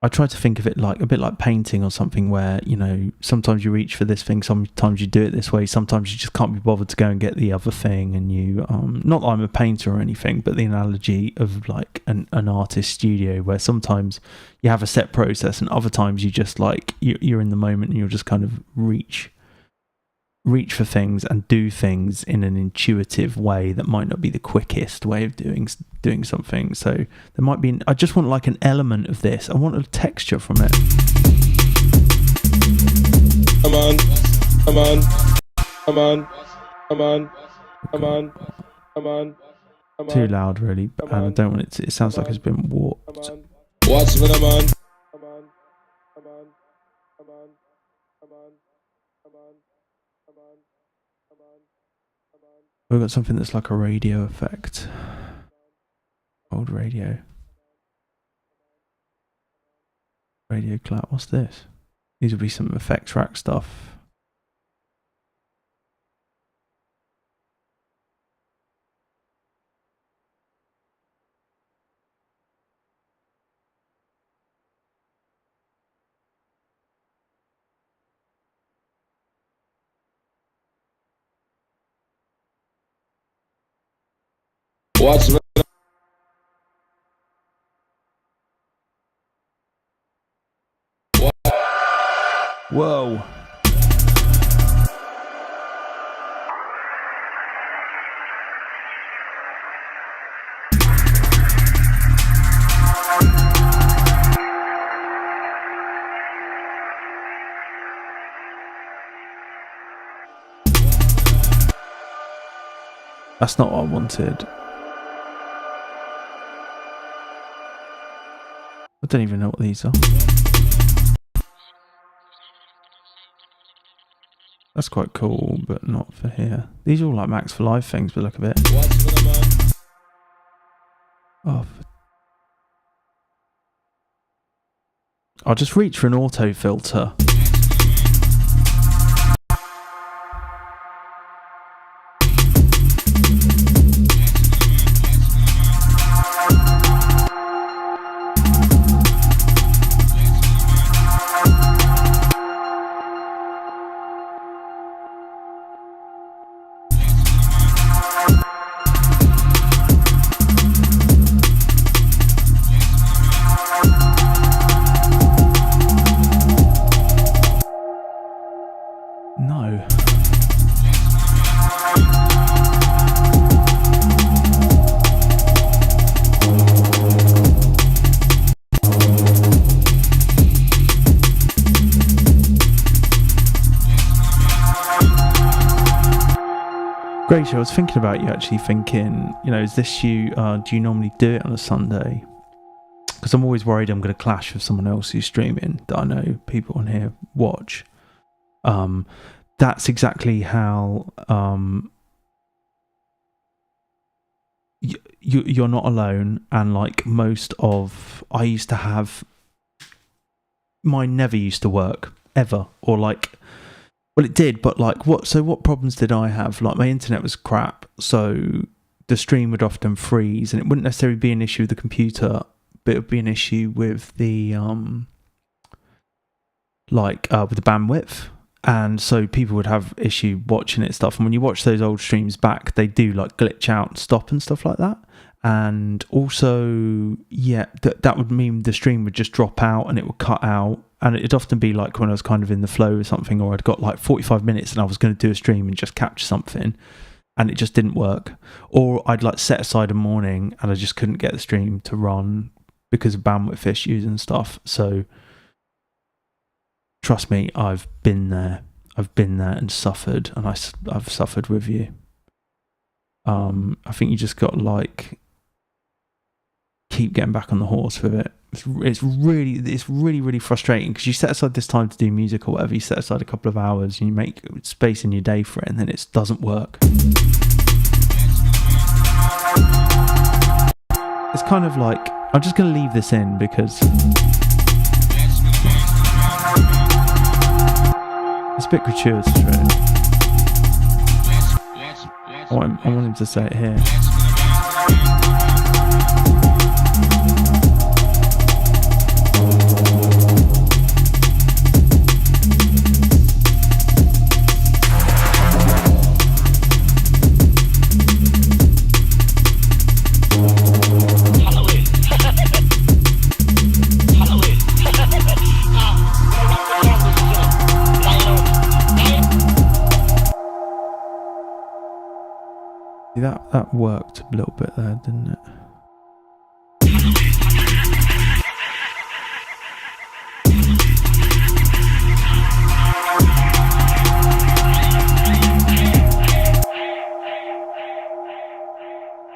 I try to think of it like a bit like painting or something, where, you know, sometimes you reach for this thing, sometimes you do it this way, sometimes you just can't be bothered to go and get the other thing, and you not that I'm a painter or anything, but the analogy of like an artist studio, where sometimes you have a set process and other times you just like you're in the moment and you'll just kind of reach for things and do things in an intuitive way that might not be the quickest way of doing something. So there might be I just want like an element of this. I want a texture from it. Come on, come on, come on, come on, come on, come on, come on. Too loud, really, and I don't want it to. It sounds like it's been warped. What's with a man? Come on, come on, come on, come on, come on. We've got something that's like a radio effect. Old radio. Radio clap. What's this? These will be some effects rack stuff. What's with Whoa. That's not what I wanted. I don't even know what these are. That's quite cool, but not for here. These are all like Max for Live things, but look a bit. Oh. I'll just reach for an auto filter. Gracie, I was thinking about you actually thinking, you know, is this you, do you normally do it on a Sunday? Because I'm always worried I'm going to clash with someone else who's streaming that I know people on here watch. That's exactly how you're not alone, and like most of, I used to have, mine never used to work, ever, or like, well, it did, but like, what problems did I have? Like, my internet was crap, so the stream would often freeze, and it wouldn't necessarily be an issue with the computer, but it would be an issue with the with the bandwidth, and so people would have issue watching it stuff. And when you watch those old streams back, they do like glitch out and stop and stuff like that. And also, yeah, that would mean the stream would just drop out and it would cut out. And it'd often be like when I was kind of in the flow or something, or I'd got like 45 minutes and I was going to do a stream and just capture something, and it just didn't work. Or I'd like set aside a morning and I just couldn't get the stream to run because of bandwidth issues and stuff. So trust me, I've been there and suffered, and I've suffered with you. I think you just got to like keep getting back on the horse with it. It's really frustrating, because you set aside this time to do music or whatever, you set aside a couple of hours and you make space in your day for it, and then it doesn't work. It's kind of like, I'm just going to leave this in because It's a bit gratuitous, really. I want him to say it here. That worked a little bit there, didn't it?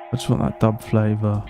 I just want that dub flavour.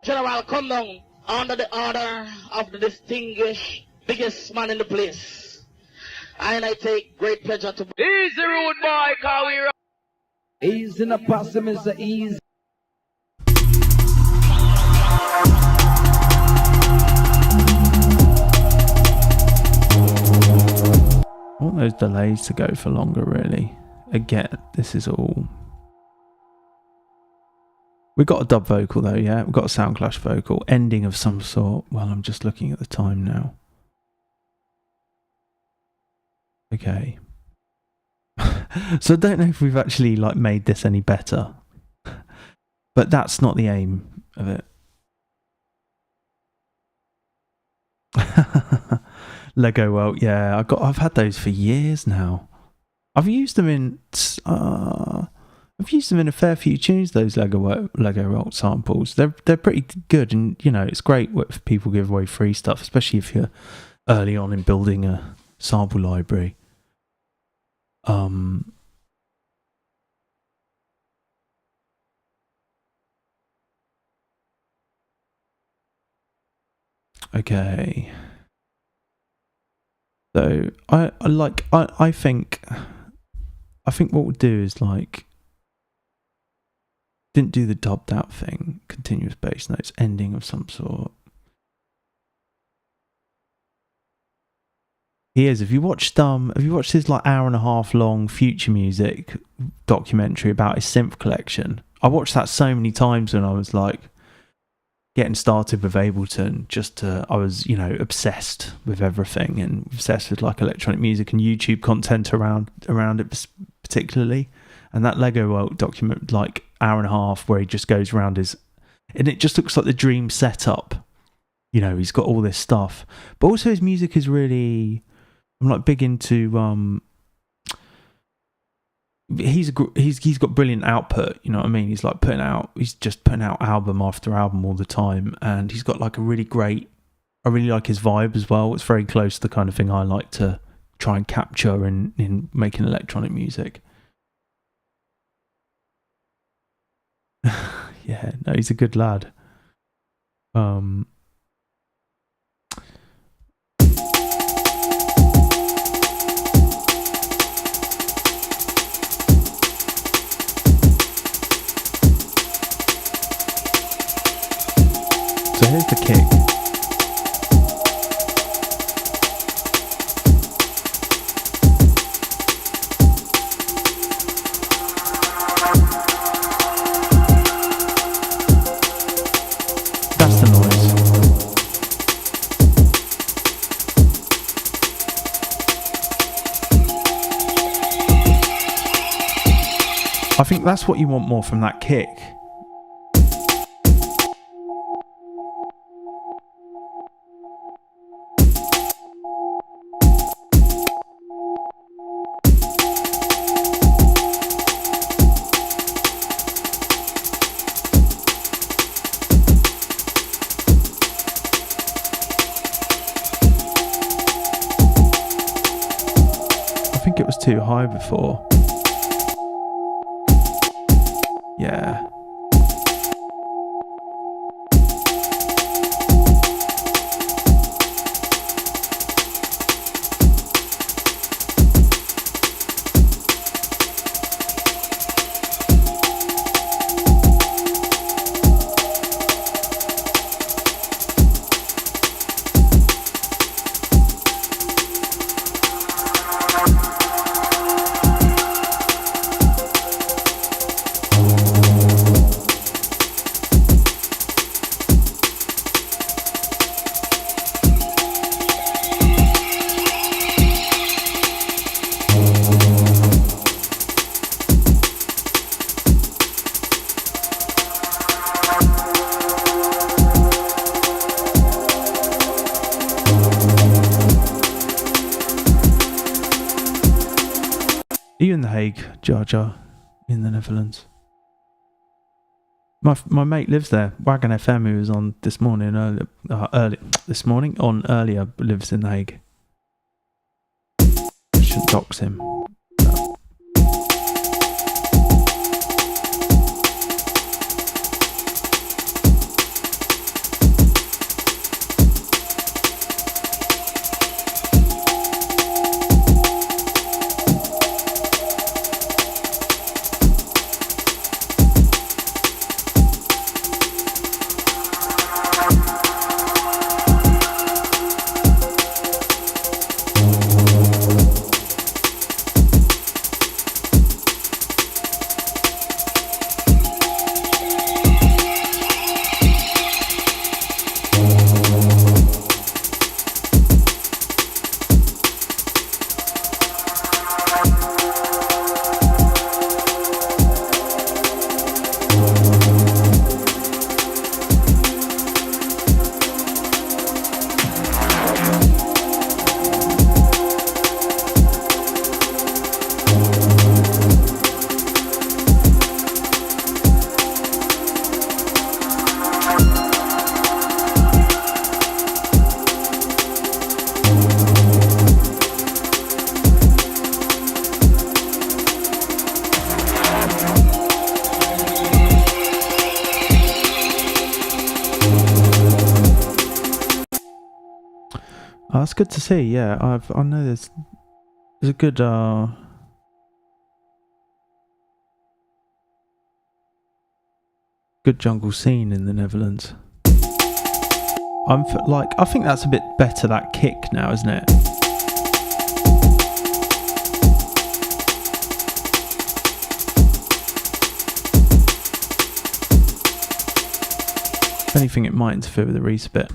General, come down under the order of the distinguished biggest man in the place. And I take great pleasure to... Easy rude boy, cause we rock. Easy in the possum is the easy. I want those delays to go for longer, really. Again, this is all... We've got a dub vocal though, yeah? We've got a sound clash vocal. Ending of some sort. Well, I'm just looking at the time now. Okay. So I don't know if we've actually like made this any better. But that's not the aim of it. Lego World, yeah. I've had those for years now. I've used them in a fair few tunes, those Lego World samples. They're pretty good, and you know it's great if people give away free stuff, especially if you're early on in building a sample library. Okay. So I think what we'll do is like. Didn't do the dubbed out thing, continuous bass notes, ending of some sort. Have you watched his like hour and a half long Future Music documentary about his synth collection? I watched that so many times when I was like getting started with Ableton. I was, obsessed with everything and obsessed with like electronic music and YouTube content around it particularly. And that Lego World document, like hour and a half, where he just goes around and it just looks like the dream setup. He's got all this stuff, but also his music is really. I'm like big into. He's got brilliant output. You know what I mean? He's just putting out album after album all the time, and he's got like a really great. I really like his vibe as well. It's very close to the kind of thing I like to try and capture in making electronic music. Yeah, no, he's a good lad. So here's the kick. That's the noise. I think that's what you want more from that kick. I think it was too high before. Yeah. Are you in The Hague, Jar Jar, in the Netherlands? My mate lives there. Wagon FM, who was on this morning, earlier, lives in The Hague. I shouldn't dox him. Oh, that's good to see. Yeah, I know there's a good good jungle scene in the Netherlands. I think that's a bit better, that kick now, isn't it? If anything, it might interfere with the Reese a bit.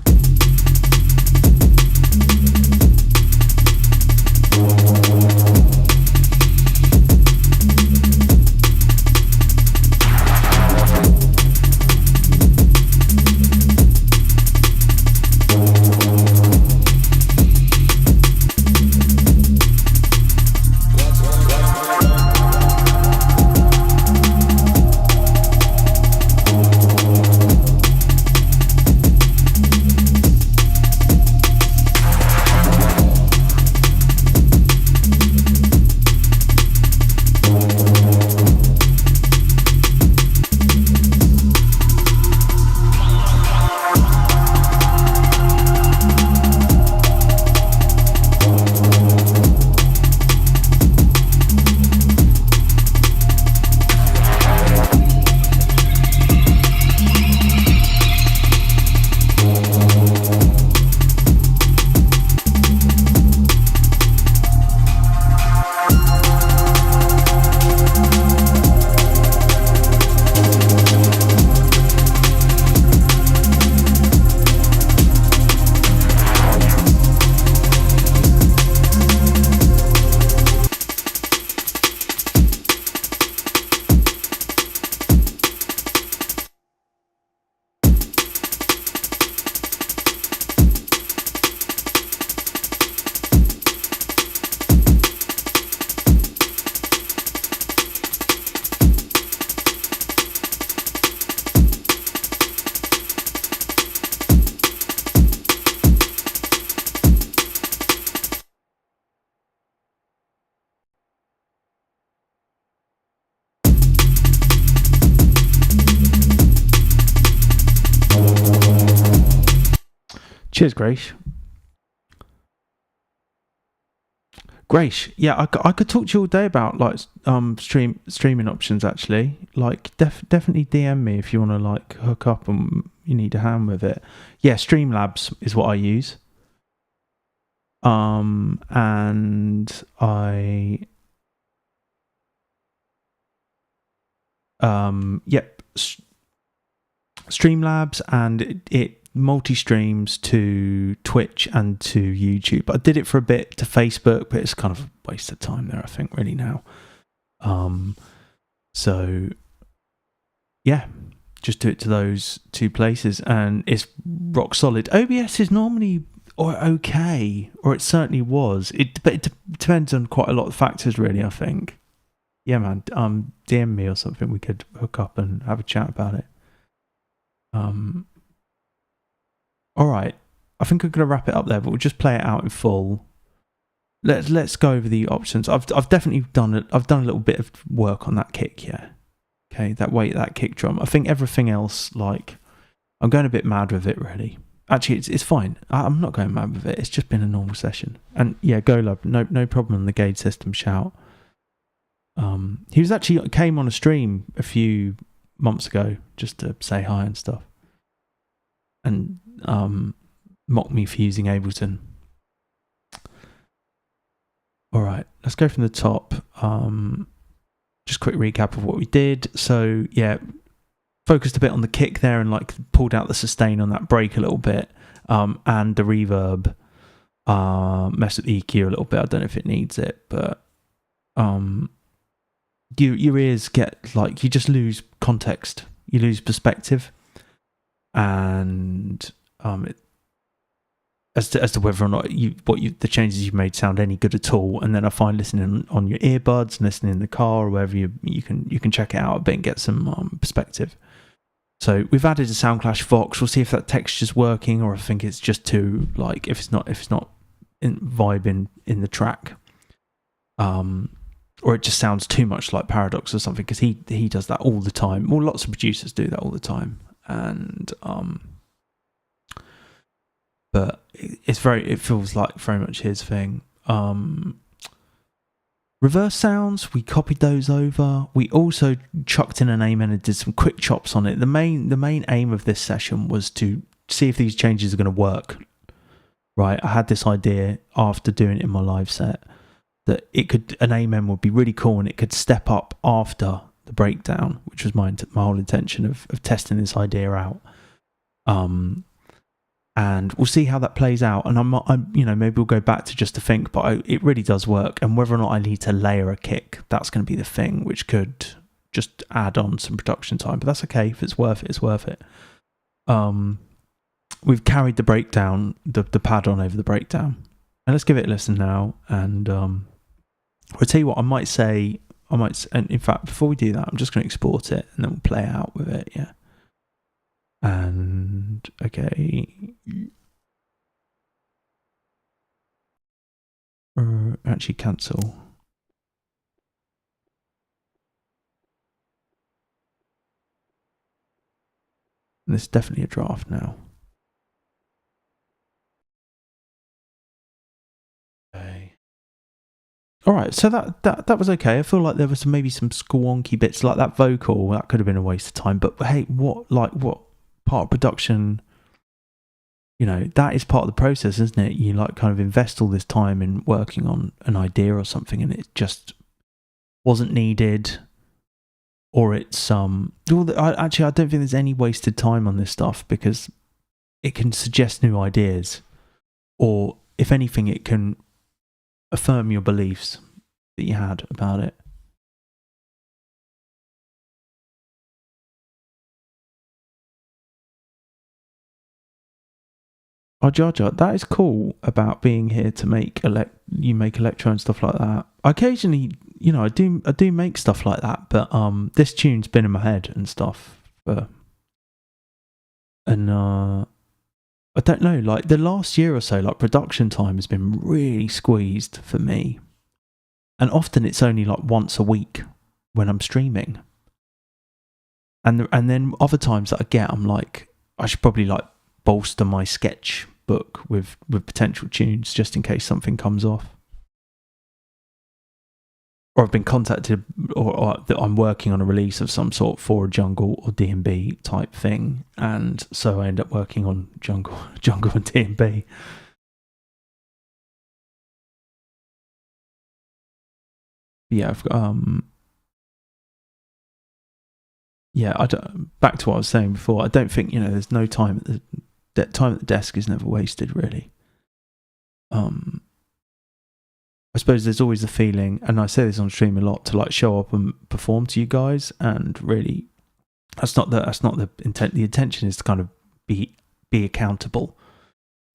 Cheers, Grace. Grace, yeah, I could talk to you all day about like streaming options. Actually, like definitely DM me if you want to like hook up and you need a hand with it. Yeah, Streamlabs is what I use. And I Streamlabs, and it multi-streams to Twitch and to YouTube. I did it for a bit to Facebook, but it's kind of a waste of time there, I think, really now. So yeah, just do it to those two places and it's rock solid. OBS is normally okay, or it certainly was. But it depends on quite a lot of factors, really, I think. Yeah, man, DM me or something. We could hook up and have a chat about it. All right, I think I'm gonna wrap it up there, but we'll just play it out in full. Let's go over the options. I've definitely done it. I've done a little bit of work on that kick, yeah. Okay, that kick drum. I think everything else, like, I'm going a bit mad with it, really. Actually, it's fine. I'm not going mad with it. It's just been a normal session. And yeah, go love. No problem on the Gauge system. Shout. He was actually came on a stream a few months ago just to say hi and stuff, and mock me for using Ableton. All right, let's go from the top. Just quick recap of what we did. So yeah, focused a bit on the kick there and like pulled out the sustain on that break a little bit, and the reverb. Messed with the EQ a little bit. I don't know if it needs it, but your ears get like, you just lose context, you lose perspective, and as to whether or not the changes you've made sound any good at all. And then I find listening on your earbuds and listening in the car or wherever you can check it out a bit and get some perspective. So we've added a Soundclash Vox. We'll see if that texture's working, or I think it's just too, like, if it's not vibing in the track, or it just sounds too much like Paradox or something, because he does that all the time. Well, lots of producers do that all the time, and but it feels like very much his thing. Reverse sounds, we copied those over. We also chucked in an amen and did some quick chops on it. The main aim of this session was to see if these changes are going to work. Right, I had this idea after doing it in my live set that an amen would be really cool and it could step up after the breakdown, which was my whole intention of testing this idea out. And we'll see how that plays out. And I'm maybe we'll go back to just to think, but it really does work. And whether or not I need to layer a kick, that's going to be the thing, which could just add on some production time. But that's okay. If it's worth it, it's worth it. We've carried the breakdown, the pad on over the breakdown. And let's give it a listen now. And I'll tell you what, and in fact, before we do that, I'm just going to export it and then we'll play out with it, yeah. And okay, actually cancel. And this is definitely a draft now. Okay. All right, so that was okay. I feel like there was maybe some squonky bits, like that vocal. That could have been a waste of time. But hey, what part of production, that is part of the process, isn't it? You like kind of invest all this time in working on an idea or something, and it just wasn't needed, or it's actually I don't think there's any wasted time on this stuff, because it can suggest new ideas, or if anything, it can affirm your beliefs that you had about it. Oh, Jaja, that is cool about being here to make electro and stuff like that. Occasionally, I do make stuff like that, but this tune's been in my head and stuff. I don't know, like the last year or so, like production time has been really squeezed for me, and often it's only like once a week when I'm streaming, and then other times that I get, I'm like, I should probably like bolster my sketch book with potential tunes just in case something comes off. Or I've been contacted, or that I'm working on a release of some sort for a jungle or D&B type thing, and so I end up working on jungle and D&B. Yeah, I've got, back to what I was saying before. I don't think, there's no time time at the desk is never wasted, really. I suppose there's always the feeling, and I say this on stream a lot, to like show up and perform to you guys, and really, that's not the intent. The intention is to kind of be accountable,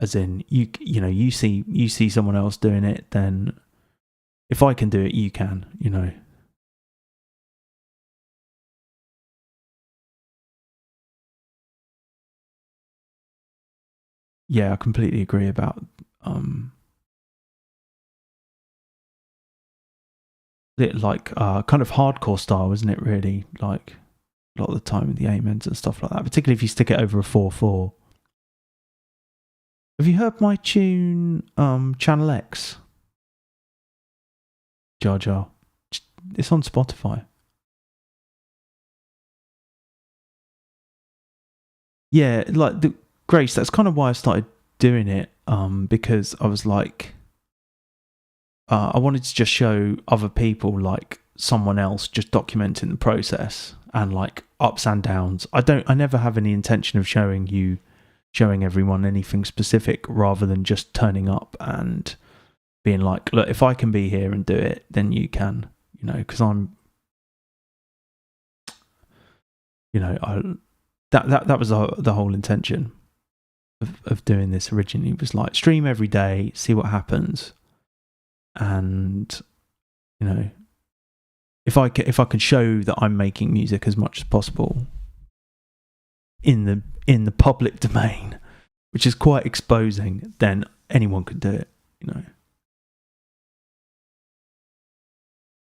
as in you see someone else doing it, then if I can do it, you can, Yeah, I completely agree about it, like kind of hardcore style, isn't it, really? Like a lot of the time with the amens and stuff like that, particularly if you stick it over a 4/4. Have you heard my tune Channel X? Jar Jar. It's on Spotify. Yeah, like Grace, that's kind of why I started doing it, because I was like, I wanted to just show other people, like someone else just documenting the process and like ups and downs. I never have any intention of showing everyone anything specific, rather than just turning up and being like, look, if I can be here and do it, then you can, because I'm, that was the whole intention of doing this originally, was like stream every day, see what happens. And if I can show that I'm making music as much as possible in the public domain, which is quite exposing, then anyone could do it,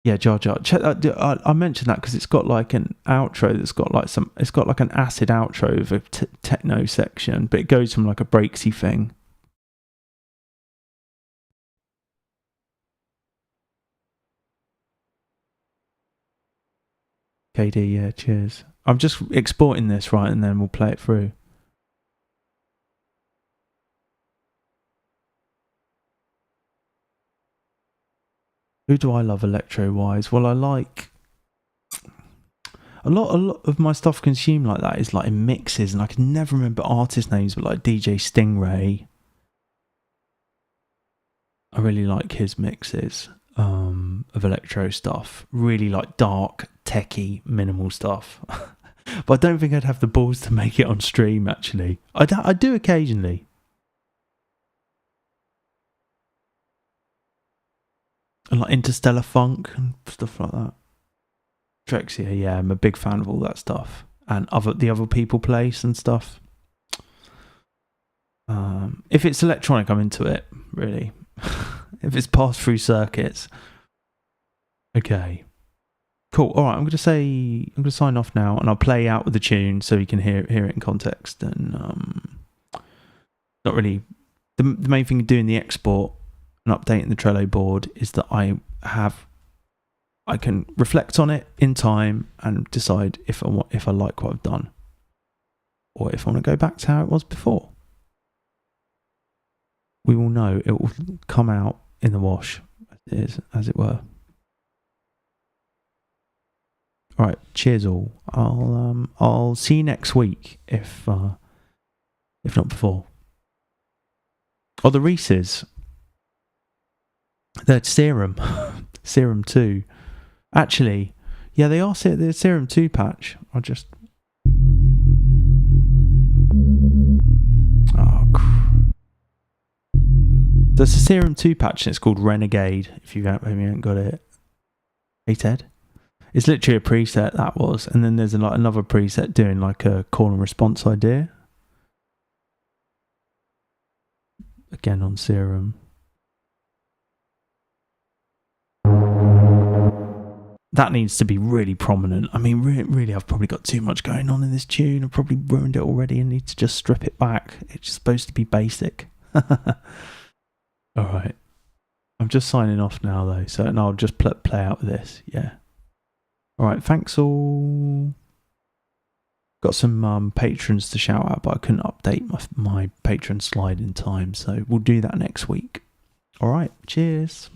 Yeah, Jar Jar. I mentioned that because it's got like an outro that's got like it's got like an acid outro of a techno section, but it goes from like a breaksy thing. KD, yeah, cheers. I'm just exporting this, right, and then we'll play it through. Who do I love electro-wise? Well, I like... A lot of my stuff consumed like that is like in mixes, and I can never remember artist names, but like DJ Stingray. I really like his mixes of electro stuff. Really like dark, techie, minimal stuff. But I don't think I'd have the balls to make it on stream, actually. I do occasionally. And like Interstellar Funk and stuff like that. Drexia, yeah, I'm a big fan of all that stuff. And the other people place and stuff. If it's electronic, I'm into it, really. If it's passed through circuits. Okay. Cool. All right, I'm going to sign off now, and I'll play out with the tune so you can hear it in context. And not really the main thing doing the export and updating the Trello board is that I can reflect on it in time and decide if I like what I've done, or if I want to go back to how it was before. We will know. It will come out in the wash, as it were. All right, cheers all. I'll see you next week if not before. Oh, the Reese's. They're Serum. Serum 2. Actually, yeah, they are the Serum 2 patch. I'll just... Oh, there's a Serum 2 patch, and it's called Renegade, if you haven't got it. Hey, Ted. It's literally a preset, that was. And then there's like another preset doing like a call and response idea. Again on Serum. That needs to be really prominent. I mean, really, I've probably got too much going on in this tune. I've probably ruined it already and need to just strip it back. It's supposed to be basic. All right. I'm just signing off now, though, so and I'll just play out with this. Yeah. All right. Thanks all. Got some patrons to shout out, but I couldn't update my patron slide in time, so we'll do that next week. All right. Cheers.